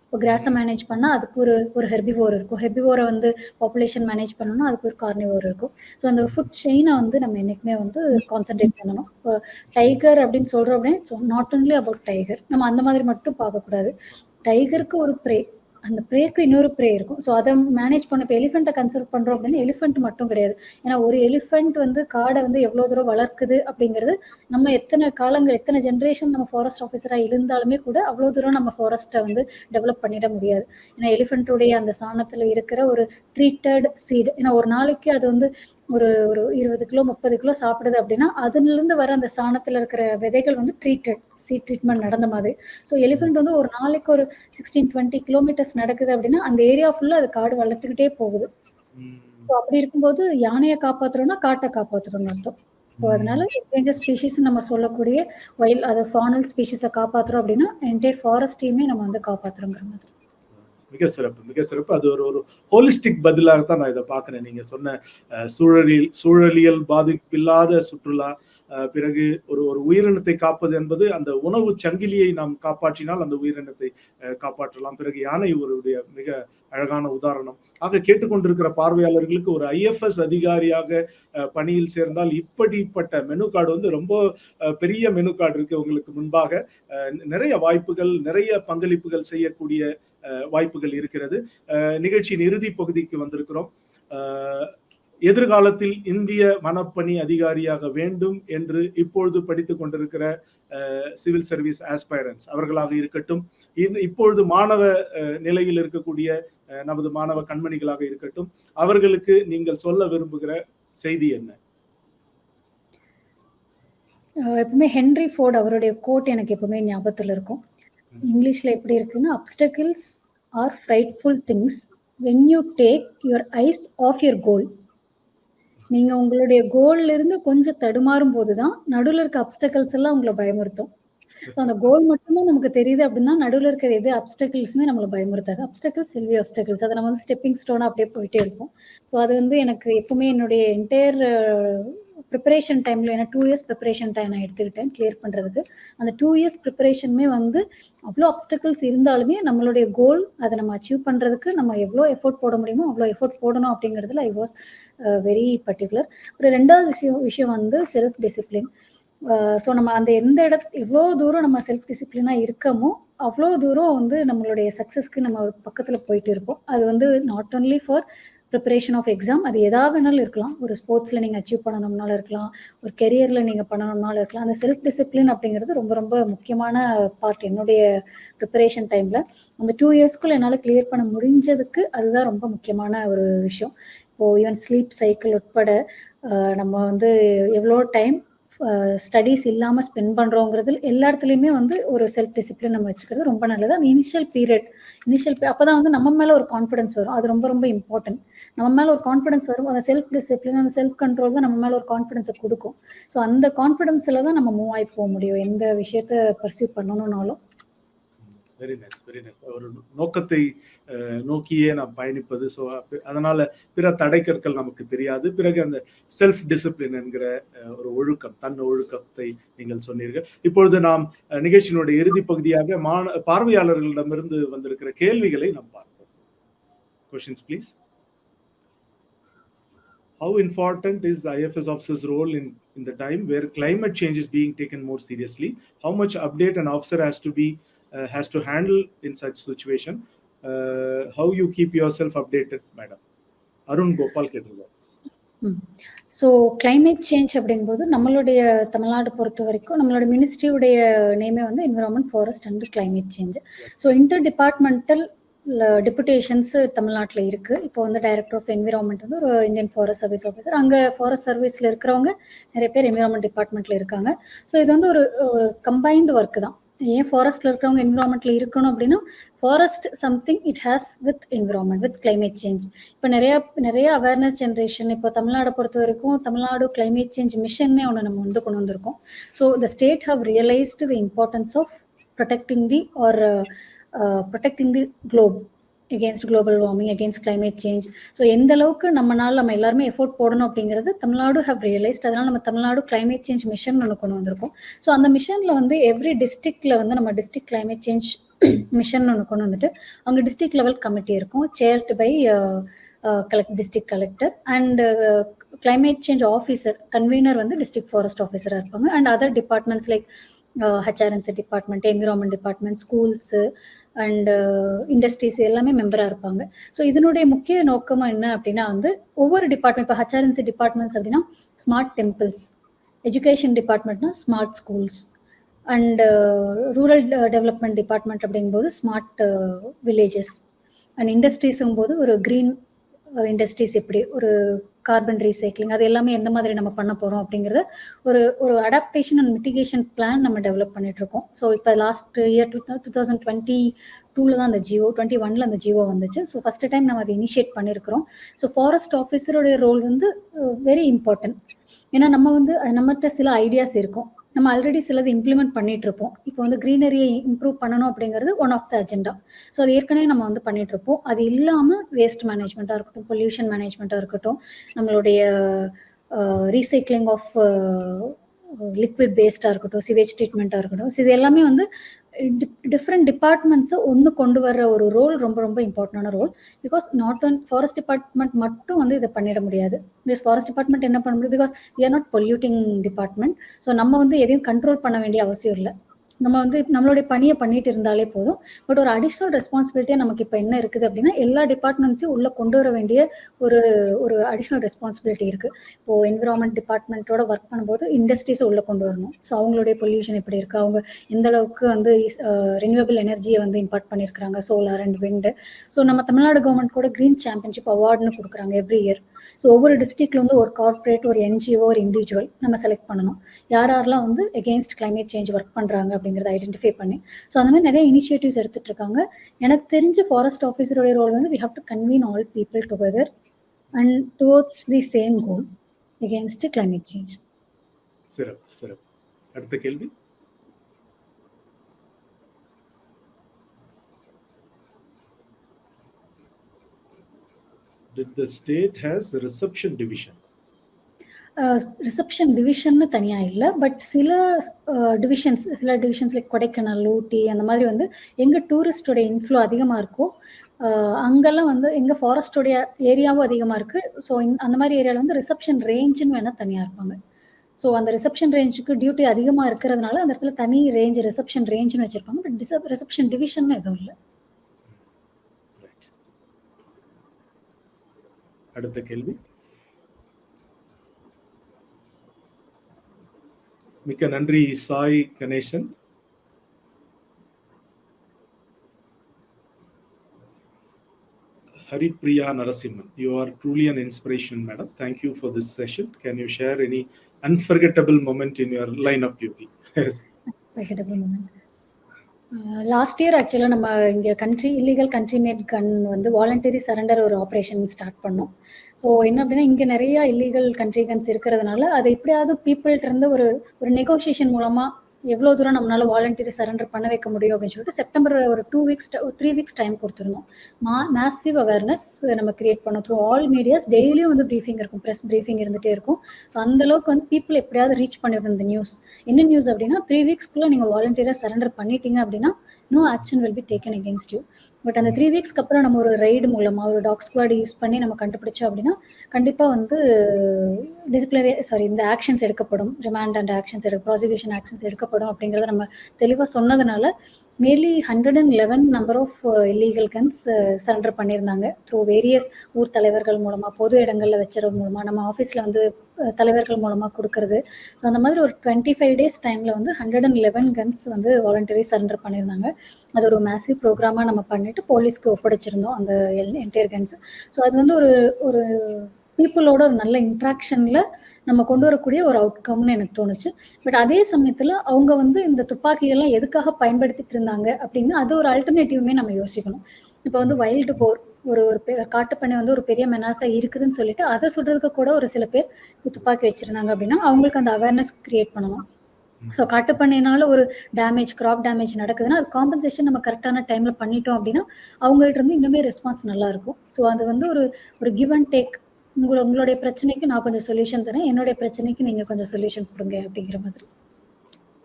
இப்போ கிராஸை மேனேஜ் பண்ணால் அதுக்கு ஒரு ஹெர்பிவோர் இருக்கும், ஹெர்பிவோரை வந்து பாப்புலேஷன் மேனேஜ் பண்ணணும்னா அதுக்கு ஒரு கார்னிவோர் இருக்கும். ஸோ அந்த ஃபுட் செயினை வந்து நம்ம என்றைக்குமே வந்து கான்சென்ட்ரேட் பண்ணணும். இப்போ டைகர் அப்படின்னு சொல்கிறோம் அப்படின்னா so not only about tiger, நம்ம அந்த மாதிரி மட்டும் பார்க்கக்கூடாது. டைகருக்கு ஒரு ப்ரே, அந்த ப்ரேக்கு இன்னொரு ப்ரே இருக்கும். ஸோ அதை மேனேஜ் பண்ண இப்போ எலிஃபெண்ட்டை கன்சிடர் பண்ணுறோம் அப்படின்னா எலிஃபெண்ட் மட்டும் கிடையாது. ஏன்னா ஒரு எலிஃபெண்ட் வந்து காடை வந்து எவ்வளோ தூரம் வளர்க்குது அப்படிங்கிறது நம்ம எத்தனை காலங்கள், எத்தனை ஜென்ரேஷன் நம்ம ஃபாரஸ்ட் ஆஃபீஸராக இருந்தாலுமே கூட அவ்வளோ தூரம் நம்ம ஃபாரஸ்ட்டை வந்து டெவலப் பண்ணிட முடியாது. ஏன்னா எலிஃபெண்ட்டுடைய அந்த சாணத்தில் இருக்கிற ஒரு ட்ரீட்டட் சீடு, ஏன்னா ஒரு நாளைக்கு அது வந்து ஒரு 20 கிலோ 30 கிலோ சாப்பிடுது அப்படின்னா அதுலேருந்து வர அந்த சாணத்தில் இருக்கிற விதைகள் வந்து ட்ரீட்டட் சீட் ட்ரீட்மெண்ட் நடந்த மாதிரி. ஸோ எலிஃபெண்ட் வந்து ஒரு நாளைக்கு ஒரு 16-20 கிலோமீட்டர்ஸ் நடக்குது அப்படின்னா அந்த ஏரியா ஃபுல்லாக அது காடு வளர்த்துக்கிட்டே போகுது. ஸோ அப்படி இருக்கும்போது யானையை காப்பாற்றுறோம்னா காட்டை காப்பாற்றுறோம்னு அர்த்தம். ஸோ அதனால என்டேஞ்சர் ஸ்பீஷீஸ் நம்ம சொல்லக்கூடிய அதை ஃபானல் ஸ்பீஷீஸை காப்பாற்றுறோம் அப்படின்னா என்டையர் ஃபாரஸ்டையுமே நம்ம வந்து காப்பாற்றுறோங்கிற மாதிரி. மிக சிறப்பு, மிக சிறப்பு. அது ஒரு ஹோலிஸ்டிக் பதிலாக தான் நான் இதை பார்க்கிறேன். நீங்க சொன்ன சூழலியல் பாதிப்பில்லாத சுற்றுலா, பிறகு ஒரு உயிரினத்தை காப்பது என்பது அந்த உணவு சங்கிலியை நாம் காப்பாற்றினால் அந்த உயிரினத்தை காப்பாற்றலாம். பிறகு யானை ஒரு மிக அழகான உதாரணம். ஆக கேட்டுக்கொண்டிருக்கிற பார்வையாளர்களுக்கு ஒரு IFS அதிகாரியாக பணியில் சேர்ந்தால் இப்படிப்பட்ட மெனு கார்டு வந்து ரொம்ப பெரிய மெனு கார்டு இருக்கு உங்களுக்கு முன்பாக. நிறைய வாய்ப்புகள், நிறைய பங்களிப்புகள் செய்யக்கூடிய வாய்ப்புகள் இருக்கிறது. நிகழ்ச்சியின் இறுதி பகுதிக்கு வந்திருக்கிறோம். எதிர்காலத்தில் இந்திய வனப்பணி அதிகாரியாக வேண்டும் என்று இப்பொழுது படித்துக் கொண்டிருக்கிற சிவில் சர்வீஸ் ஆஸ்பைரன்ஸ் அவர்களாக இருக்கட்டும், இப்பொழுது மாணவ நிலையில் இருக்கக்கூடிய நமது மாணவ கண்மணிகளாக இருக்கட்டும், அவர்களுக்கு நீங்கள் சொல்ல விரும்புகிற செய்தி என்ன? எப்பவுமே ஹென்ரி ஃபோர்ட் அவருடைய கோட் எனக்கு எப்பவுமே ஞாபகத்தில் இருக்கும். இங்கிலீஷ்ல எப்படி இருக்குன்னா, obstacles are frightful things when you take your eyes off your goal. நீங்க உங்களுடைய கோல்ல இருந்து கொஞ்சம் தடுமாறும் போதுதான் நடுவில் இருக்க அப்டக்கிள்ஸ் எல்லாம் உங்களை பயமுறுத்தும். ஸோ அந்த கோல் மட்டும்தான் நமக்கு தெரியுது அப்படின்னா நடுவில் இருக்கிற எது அப்டக்கிள்ஸுமே நம்மளை பயமுறுத்தாது. அப்டக்கிள்ஸ் செல்வி அப்டக்கிள்ஸ், அதை நம்ம வந்து ஸ்டெப்பிங் ஸ்டோனா அப்படியே போயிட்டே இருக்கும். ஸோ அது வந்து எனக்கு எப்பவுமே என்னுடைய என்டையர் ப்ரிப்பரேஷன் டைமில், ஏன்னா 2 years ப்ரிப்பரேஷன் டைம் நான் எடுத்துக்கிட்டேன் கிளியர் பண்ணுறதுக்கு. அந்த 2 years ப்ரிப்பரேஷனுமே வந்து அவ்வளோ அப்டக்கிள்ஸ் இருந்தாலுமே நம்மளுடைய கோல் அதை நம்ம அச்சீவ் பண்ணுறதுக்கு நம்ம எவ்வளோ எஃபோர்ட் போட முடியுமோ அவ்வளோ எஃபோர்ட் போடணும் அப்படிங்கிறதுல ஐ வாஸ் வெரி பர்டிகுலர். ஒரு ரெண்டாவது விஷயம் வந்து செல்ஃப் டிசிப்ளின். ஸோ நம்ம அந்த எவ்வளோ தூரம் நம்ம செல்ஃப் டிசிப்ளினாக இருக்கமோ அவ்வளோ தூரம் வந்து நம்மளுடைய சக்ஸஸ்க்கு நம்ம ஒரு பக்கத்தில் போயிட்டு இருப்போம். அது வந்து not only for preparation of exam, அது எதாவது வேணாலும் இருக்கலாம். ஒரு ஸ்போர்ட்ஸில் நீங்கள் அச்சீவ் பண்ணணும்னாலும் இருக்கலாம், ஒரு கெரியரில் நீங்கள் பண்ணணும்னாலும் இருக்கலாம். அந்த செல்ஃப் டிசிப்ளின் அப்படிங்கிறது ரொம்ப ரொம்ப முக்கியமான பார்ட் என்னுடைய ப்ரிப்பரேஷன் டைமில். அந்த 2 yearsக்குள்ளே என்னால் கிளியர் பண்ண முடிஞ்சதுக்கு அதுதான் ரொம்ப முக்கியமான ஒரு விஷயம். இப்போது ஈவன் ஸ்லீப் சைக்கிள் உட்பட நம்ம வந்து எவ்வளோ டைம் ஸ்டடீஸ் இல்லாமல் ஸ்பெண்ட் பண்ணுறோங்கிறது எல்லா இடத்துலையுமே வந்து ஒரு செல்ஃப் டிசிப்ளின் நம்ம வச்சுக்கிறது ரொம்ப நல்லது. அந்த இனிஷியல் பீரியட் அப்போ தான் வந்து நம்ம மேலே ஒரு கான்ஃபிடன்ஸ் வரும். அது ரொம்ப ரொம்ப இம்பார்ட்டன்ட். நம்ம மேலே ஒரு கான்ஃபிடன்ஸ் வரும். அந்த செல்ஃப் டிசிப்ளின், அந்த செல்ஃப் கண்ட்ரோல் தான் நம்ம மேலே ஒரு கான்ஃபிடன்ஸை கொடுக்கும். ஸோ அந்த கான்ஃபிடன்ஸில் தான் நம்ம மூவ் ஆகி போக முடியும் எந்த விஷயத்த பர்சியூ பண்ணணும்னாலும். Very nice, very nice. ஒரு நோக்கத்தை நோக்கியே நாம் பயணிப்பது. ஸோ அதனால பிற தடைக்கற்கள் நமக்கு தெரியாது. பிறகு அந்த செல்ஃப் டிசிப்ளின் என்கிற ஒரு ஒழுக்கம், தன் ஒழுக்கத்தை நீங்கள் சொன்னீர்கள். இப்பொழுது நாம் நிகழ்ச்சியினுடைய இறுதி பகுதியாக பார்வையாளர்களிடமிருந்து வந்திருக்கிற கேள்விகளை நாம் பார்ப்போம். Questions please. How important is the IFS officer's role in the time where climate change is being taken more seriously? How much update an officer has to handle in such situation? How you keep yourself updated, madam? Arun Gopal கேட்டிருக்கார். So climate change அப்படிங்கும்போது நம்மளுடைய தமிழ்நாடு பொறுத்த வரைக்கும் நம்மளோட மினிஸ்ட்ரியுடைய நேமே வந்து environment, forest and climate change. So inter departmental deputations தமிழ்நாட்டில் இருக்கு. இப்போ வந்து டைரக்டர் ஆஃப் என்விரான்மெண்ட் வந்து ஒரு இந்தியன் ஃபாரஸ்ட் சர்வீஸ் ஆஃபீஸர். அங்கே ஃபாரஸ்ட் சர்வீஸில் இருக்கிறவங்க நிறைய பேர் என்விரான்மெண்ட் டிபார்ட்மெண்ட்ல இருக்காங்க. ஸோ இது வந்து ஒரு கம்பைன்டு ஒர்க் தான். ஏன் ஃபாரஸ்ட்ல இருக்கிறவங்க என்விரான்மெண்ட்ல இருக்கணும் அப்படின்னா, forest something it has with environment, with climate change. இப்போ நிறைய அவேர்னஸ் ஜென்ரேஷன். இப்போ தமிழ்நாடை பொறுத்த வரைக்கும் தமிழ்நாடு கிளைமேட் சேஞ்ச் மிஷன்னே ஒன்று நம்ம வந்து கொண்டு வந்திருக்கோம். So the state have realised the importance of protecting the globe against global warming, against climate change. So எந்த அளவுக்கு நம்ம எல்லாருமே எஃபோர்ட் போடணும் அப்படிங்கிறது தமிழ்நாடு ஹவ் ரியலைஸ்ட். அதனால நம்ம தமிழ்நாடு கிளைமேட் சேஞ்ச் மிஷன் ஒன்று கொண்டு வந்திருக்கோம். ஸோ அந்த மிஷனில் வந்து எவ்ரி டிஸ்ட்ரிக்ட்ல வந்து நம்ம டிஸ்ட்ரிக்ட் கிளைமேட் சேஞ்ச் மிஷன் ஒன்று கொண்டு வந்துட்டு அங்கே டிஸ்ட்ரிக்ட் லெவல் கமிட்டி இருக்கும், chaired by district collector and climate change officer, convener வந்து டிஸ்ட்ரிக்ட் ஃபாரஸ்ட் ஆஃபீஸராக இருப்பாங்க. And other departments like HRNC department, environment department, schools and industries எல்லாமே மெம்பராக இருப்பாங்க. ஸோ இதனுடைய முக்கிய நோக்கம் என்ன அப்படின்னா வந்து ஒவ்வொரு டிபார்ட்மெண்ட், இப்போ ஹெச்ஆர்என்சி டிபார்ட்மெண்ட்ஸ் அப்படின்னா ஸ்மார்ட் டெம்பிள்ஸ், எஜுகேஷன் டிபார்ட்மெண்ட்னா smart schools, and rural development department அப்படிங்கும்போது ஸ்மார்ட் வில்லேஜஸ், அண்ட் இண்டஸ்ட்ரீஸும் போது ஒரு க்ரீன் இண்டஸ்ட்ரீஸ், எப்படி ஒரு கார்பன் ரீசைக்ளிங், அது எல்லாமே எந்த மாதிரி நம்ம பண்ண போகிறோம் அப்படிங்கிறத ஒரு அடாப்டேஷன் அண்ட் மிட்டிகேஷன் பிளான் நம்ம டெவலப் பண்ணிட்டு இருக்கோம். ஸோ இப்போ லாஸ்ட் இயர் 2022 தான் அந்த ஜிஓ, 2021 அந்த ஜிஓ வந்துச்சு. ஸோ ஃபர்ஸ்ட் டைம் நம்ம அதை இனிஷியேட் பண்ணியிருக்கிறோம். ஸோ ஃபாரஸ்ட் ஆஃபீஸருடைய ரோல் வந்து வெரி இம்பார்ட்டன்ட். ஏன்னா நம்மகிட்ட சில ஐடியாஸ் இருக்கும், நம்ம ஆல்ரெடி சிலது இம்ப்ளிமெண்ட் பண்ணிட்டு இருப்போம். இப்போ வந்து க்ரீனரியை இம்ப்ரூவ் பண்ணணும் அப்படிங்கிறது one of the agenda. So அது ஏற்கனவே நம்ம வந்து பண்ணிட்டு இருப்போம். அது இல்லாமல் வேஸ்ட் மேனேஜ்மெண்ட்டாக இருக்கட்டும், பொல்யூஷன் மேனேஜ்மெண்ட்டாக இருக்கட்டும், நம்மளுடைய ரீசைக்ளிங் ஆஃப் லிக்விட் வேஸ்ட்டாக இருக்கட்டும், சிவேஜ் ட்ரீட்மெண்ட்டாக இருக்கட்டும், ஸோ இது எல்லாமே வந்து டிஃப்ரெண்ட் டிபார்ட்மெண்ட்ஸை ஒன்று கொண்டு வர்ற ஒரு ரோல் ரொம்ப ரொம்ப இம்பார்ட்டண்டான role. Because not one forest department மட்டும் வந்து இதை பண்ணிட முடியாது. பிகாஸ் ஃபாரஸ்ட் டிபார்ட்மெண்ட் என்ன பண்ண முடியும், because we are not polluting department. So நம்ம வந்து எதையும் கண்ட்ரோல் பண்ண வேண்டிய அவசியம் இல்லை. நம்ம வந்து நம்மளுடைய பணியை பண்ணிட்டு இருந்தாலே போதும். பட் ஒரு அடிஷ்னல் ரெஸ்பான்சிபிலிட்டியாக நமக்கு இப்போ என்ன இருக்குது அப்படின்னா, எல்லா டிபார்ட்மெண்ட்ஸையும் உள்ளே கொண்டு வர வேண்டிய ஒரு அடிஷ்னல் ரெஸ்பான்சிபிலிட்டி இருக்குது. இப்போது என்விரான்மெண்ட் டிபார்ட்மெண்ட்டோட ஒர்க் பண்ணும்போது இண்டஸ்ட்ரீஸை உள்ளே கொண்டு வரணும். ஸோ அவங்களுடைய பொல்யூஷன் எப்படி இருக்குது, அவங்க எந்த அளவுக்கு வந்து ரினியூவபிள் எனர்ஜியை வந்து இம்பார்ட் பண்ணியிருக்கிறாங்க, சோலார் அண்ட் விண்டு. ஸோ நம்ம தமிழ்நாடு கவர்மெண்ட் கூட க்ரீன் சாம்பியன்ஷிப் அவார்டுன்னு கொடுக்குறாங்க எவ்ரி இயர். ஸோ ஒவ்வொரு டிஸ்ட்ரிக்ட்ல வந்து ஒரு கார்பரேட், ஒரு என்ஜிஓ, ஒரு இண்டிவிஜுவல் நம்ம செலக்ட் பண்ணணும், யாரெல்லாம் வந்து எகெயின்ஸ்ட் கிளைமேட் சேஞ்ச் ஒர்க் பண்ணுறாங்க அப்படிங்கிறத ஐடென்டிஃபை பண்ணி. ஸோ அந்த மாதிரி நிறைய இனிஷியேட்டிவ்ஸ் எடுத்துட்டு இருக்காங்க. எனக்கு தெரிஞ்ச ஃபாரஸ்ட் ஆஃபீஸருடைய ரோல் வந்து we have to convene all people together and towards the same goal against climate change. சிறப்பு. அடுத்த கேள்வி. Did the state has a reception division? Reception டிவிஷன்னு தனியாக இல்லை, பட் சில டிவிஷன்ஸ் லைக் கொடைக்கானல், ஊட்டி அந்த மாதிரி வந்து எங்கே டூரிஸ்டோடைய இன்ஃப்ளோ அதிகமாக இருக்கோ அங்கெல்லாம் வந்து எங்கள் ஃபாரஸ்டோடைய ஏரியாவும் அதிகமாக இருக்குது. ஸோ அந்த மாதிரி ஏரியாவில் வந்து ரிசப்ஷன் ரேஞ்சுன்னு வேணால் தனியாக இருப்பாங்க. ஸோ அந்த ரிசப்ஷன் ரேஞ்சுக்கு டியூட்டி அதிகமாக இருக்கிறதுனால அந்த இடத்துல தனி ரேஞ்ச், ரிசப்ஷன் ரேஞ்சுன்னு வச்சுருப்பாங்க. பட் ரிசப்ஷன் டிவிஷன் எதுவும் இல்லை. அடுத்த கேள்வி. மிக்க நன்றி Sai Ganesan. Haripriya Narasimhan, you are truly an inspiration, madam. Thank you for this session. Can you share any unforgettable moment in your line of duty? Yes. Forgettable moment. Last year ஆக்சுவலாக நம்ம இங்கே illegal country mat கன் வந்து voluntary surrender ஒரு operation start பண்ணோம். So என்ன அப்படின்னா இங்கே நிறையா இல்லீகல் கண்ட்ரி கன்ஸ் இருக்கிறதுனால அதை எப்படியாவது பீப்புள்கிட்ட இருந்து ஒரு ஒரு நெகோசியேஷன் மூலமாக எவ்வளோ தூரம் நம்மளால வாலண்டரி சரண்டர் பண்ண வைக்க முடியும் அப்படின்னு சொல்லிட்டு செப்டம்பர் ஒரு 3 வீக்ஸ் டைம் கொடுத்துருந்தோம். மேசிவ் அவேர்னஸ் நம்ம கிரியேட் பண்ணோம் த்ரூ ஆல் மீடியாஸ். டெய்லியும் வந்து ப்ரீஃபிங் இருக்கும், ப்ரெஸ் ப்ரீஃபிங் இருந்துகிட்டே இருக்கும். ஸோ அந்தளவுக்கு வந்து பீப்புள் எப்படியாவது ரீச் பண்ணிடணும் இந்த நியூஸ். என்ன நியூஸ் அப்படின்னா 3 வீக்ஸ்க்குள்ளே நீங்கள் வாலண்டியராக சரண்டர் பண்ணிட்டீங்க அப்படின்னா no action will be taken against you. But அந்த 3 வீக்ஸ்க்கு அப்புறம் நம்ம ஒரு ரைடு மூலமாக ஒரு டாக் ஸ்குவாட் யூஸ் பண்ணி நம்ம கண்டுபிடிச்சோம் அப்படின்னா கண்டிப்பாக வந்து இந்த ஆக்ஷன்ஸ் எடுக்கப்படும், remand and actions prosecution actions எடுக்கப்படும் அப்படிங்கிறத நம்ம தெளிவாக சொன்னதுனால மேலி 111 number of illegal guns surrender பண்ணியிருந்தாங்க த்ரூ வேரியஸ் ஊர் தலைவர்கள் மூலமாக, பொது இடங்களில் வச்சுறது மூலமாக, நம்ம ஆஃபீஸில் வந்து தலைவர்கள் மூலமாக கொடுக்கறது. ஸோ அந்த மாதிரி ஒரு 25 days டைமில் வந்து 111 கன்ஸ் வந்து வாலண்டரி சரண்டர் பண்ணியிருந்தாங்க. அது ஒரு மேசிவ் ப்ரோக்ராமாக நம்ம பண்ணிட்டு போலீஸ்க்கு ஒப்படைச்சிருந்தோம் அந்த என்டையர் கன்ஸ். ஸோ அது வந்து ஒரு ஒரு பீப்புளோட ஒரு நல்ல இன்ட்ராக்ஷனில் நம்ம கொண்டு வரக்கூடிய ஒரு அவுட்கம்னு எனக்கு தோணுச்சு. பட் அதே சமயத்தில் அவங்க வந்து இந்த துப்பாக்கிகள்லாம் எதுக்காக பயன்படுத்திட்டு இருந்தாங்க அப்படின்னா அது ஒரு அல்டர்னேட்டிவுமே நம்ம யோசிக்கணும். இப்போ வந்து வைல்டு போர் ஒரு காட்டுப்பண்ணை வந்து ஒரு பெரிய மெனாஸா இருக்குதுன்னு சொல்லிட்டு அதை சுடுறதுக்கு கூட ஒரு சில பேர் துப்பாக்கி வச்சிருந்தாங்க அப்படின்னா அவங்களுக்கு அந்த அவேர்னஸ் கிரியேட் பண்ணணும். ஸோ காட்டுப்பண்ணையினால ஒரு டேமேஜ், கிராப் டேமேஜ் நடக்குதுன்னா அது காம்பன்சேஷன் நம்ம கரெக்டான டைம்ல பண்ணிட்டோம் அப்படின்னா அவங்கள்ட்ட இருந்து இன்னுமே ரெஸ்பான்ஸ் நல்லா இருக்கும். ஸோ அது வந்து ஒரு கிவ் அண்ட் டேக். உங்களுடைய பிரச்சனைக்கு நான் கொஞ்சம் சொல்யூஷன் தரேன், என்னுடைய பிரச்சனைக்கு நீங்க கொஞ்சம் சொல்யூஷன் கொடுங்க அப்படிங்கிற மாதிரி.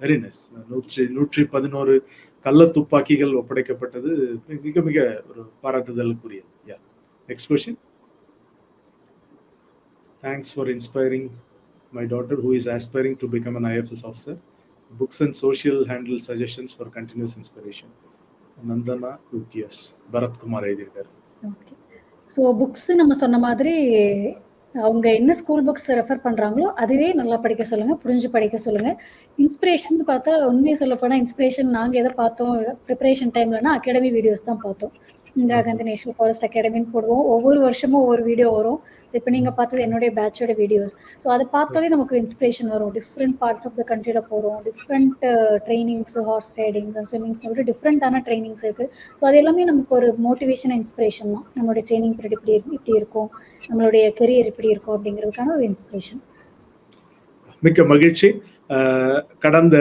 Very nice. 111 கள்ள துப்பாக்கிகள் ஒப்படைக்கப்பட்டது மிக மிக ஒரு பாராட்டுதலுக்குரிய. Next question. Thanks for inspiring my daughter who is aspiring to become an IFS officer. Books and social handle suggestions for continuous inspiration. Nandana UTS Bharath Kumar எழுதியிருக்காரு. ஓகே. ஸோ புக்ஸ் நம்ம சொன்ன மாதிரி அவங்க என்ன ஸ்கூல் புக்ஸ் ரெஃபர் பண்ணுறாங்களோ அதுவே நல்லா படிக்க சொல்லுங்கள், புரிஞ்சு படிக்க சொல்லுங்கள். இன்ஸ்பிரேஷன் பார்த்தா உண்மையை சொல்லப்போனால் இன்ஸ்பிரேஷன் நாங்கள் எதை பார்த்தோம் ப்ரிப்பரேஷன் டைம்லனா அகாடமி வீடியோஸ் தான் பார்த்தோம். இந்திரா காந்தி நேஷனல் ஃபாரஸ்ட் அகாடமின்னு போடுவோம், ஒவ்வொரு வருஷமும் ஒவ்வொரு வீடியோ வரும். இப்போ நீங்கள் பார்த்தது என்னுடைய பேட்சோட வீடியோஸ். ஸோ அதை பார்த்தாலே நமக்கு இன்ஸ்பிரேஷன் வரும். டிஃப்ரெண்ட் பார்ட்ஸ் ஆஃப் த கண்ட்ரியில் போகிறோம், different trainings, horse ridings and swimmings சொல்லிட்டு டிஃப்ரெண்ட்டான ட்ரைனிங்ஸ் இருக்குது. ஸோ அது எல்லாமே நமக்கு ஒரு மோட்டிவேஷன், இன்ஸ்பிரேஷன் தான். நம்மளுடைய ட்ரைனிங் பீரியட் இப்படி இருக்கும், நம்மளுடைய கெரியர் இப்படி இருக்கும் அப்படிங்கிறதுக்கான ஒரு இன்ஸ்பிரேஷன். மிக்க மகிழ்ச்சி. கடந்த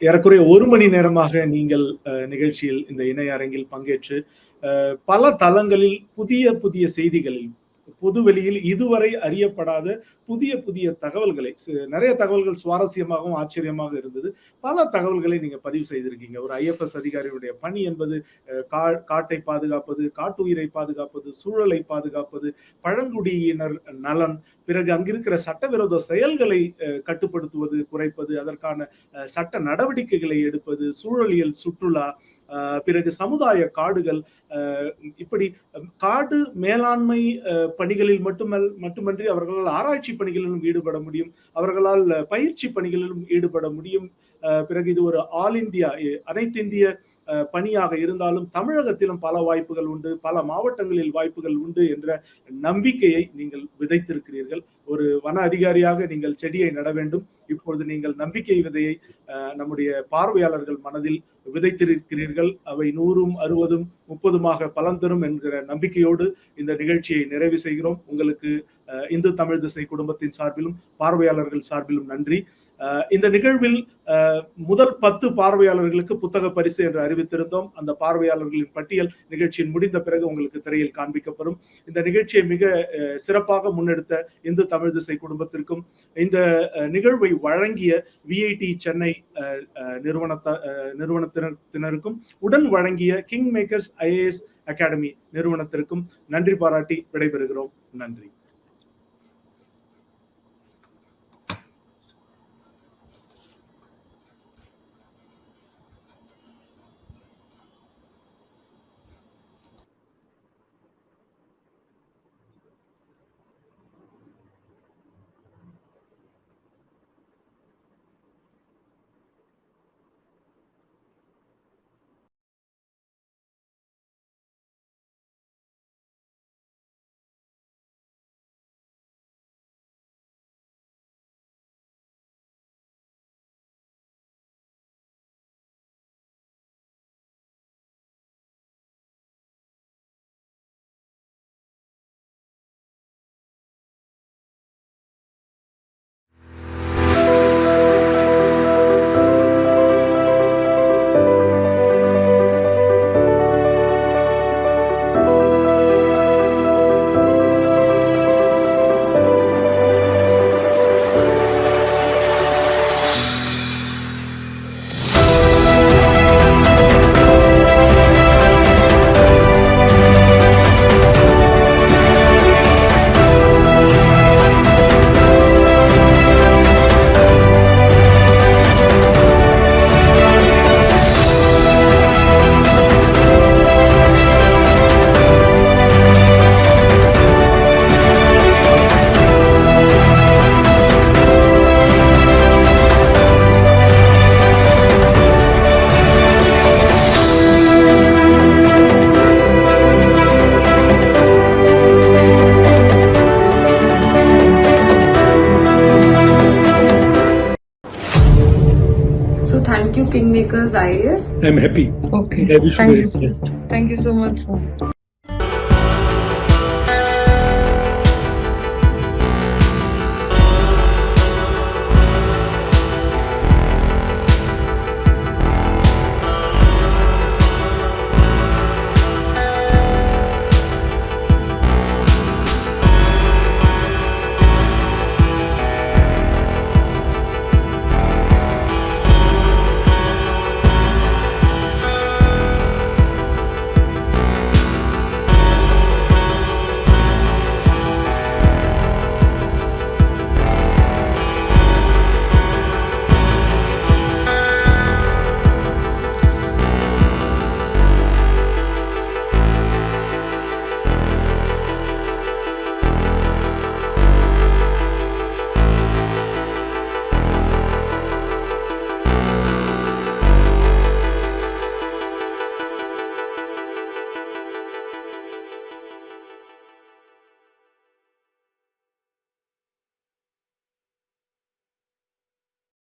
ஏறக்குறைய 1 மணி நேரமாக நீங்கள் நிகழ்ச்சியில் இந்த இணைய அரங்கில் பங்கேற்று பல தளங்களில் புதிய புதிய செய்திகளில் பொதுவெளியில் இதுவரை அறியப்படாத புதிய புதிய தகவல்களை, நிறைய தகவல்கள் சுவாரஸ்யமாகவும் ஆச்சரியமாக இருந்தது. பல தகவல்களை நீங்க பதிவு செய்திருக்கீங்க. ஒரு IFS அதிகாரியுடைய பணி என்பது காட்டை பாதுகாப்பது, காட்டுயிரை பாதுகாப்பது, சூழலை பாதுகாப்பது, பழங்குடியினர் நலன், பிறகு அங்கிருக்கிற சட்டவிரோத செயல்களை கட்டுப்படுத்துவது, குறைப்பது, அதற்கான சட்ட நடவடிக்கைகளை எடுப்பது, சூழலியல் சுற்றுலா, பிறகு சமுதாய காடுகள், இப்படி காடு மேலாண்மை பணிகளில் மட்டுமன்றி அவர்களால் ஆராய்ச்சி பணிகளிலும் ஈடுபட முடியும், அவர்களால் பயிற்சி பணிகளிலும் ஈடுபட முடியும். பிறகு இது ஒரு ஆல் இந்தியா, அனைத்திந்திய பணியாக இருந்தாலும் தமிழகத்திலும் பல வாய்ப்புகள் உண்டு, பல மாவட்டங்களில் வாய்ப்புகள் உண்டு என்ற நம்பிக்கையை நீங்கள் விதைத்திருக்கிறீர்கள். ஒரு வன அதிகாரியாக நீங்கள் செடியை நட வேண்டும். இப்பொழுது நீங்கள் நம்பிக்கை விதையை நம்முடைய பார்வையாளர்கள் மனதில் விதைத்திருக்கிறீர்கள். அவை 100, 60, 30 பலன் தரும் என்கிற நம்பிக்கையோடு இந்த நிகழ்ச்சியை நிறைவு செய்கிறோம். உங்களுக்கு இந்து தமிழ் திசை குடும்பத்தின் சார்பிலும் பார்வையாளர்கள் சார்பிலும் நன்றி. இந்த நிகழ்வில் முதல் 10 பார்வையாளர்களுக்கு புத்தக பரிசு என்று அறிவித்திருந்தோம். அந்த பார்வையாளர்களின் பட்டியல் நிகழ்ச்சியின் முடிந்த பிறகு உங்களுக்கு திரையில் காண்பிக்கப்படும். இந்த நிகழ்ச்சியை மிக சிறப்பாக முன்னெடுத்த இந்து தமிழ் திசை குடும்பத்திற்கும், இந்த நிகழ்வை வழங்கிய VIT சென்னை நிறுவனத்தினருக்கும், உடன் வழங்கிய கிங் மேக்கர்ஸ் IAS அகாடமி நிறுவனத்திற்கும் நன்றி பாராட்டி விடைபெறுகிறோம். நன்றி. Kingmakers IAS. I'm happy. Okay. I wish you Thank very you, sir. best. Thank you so much, sir.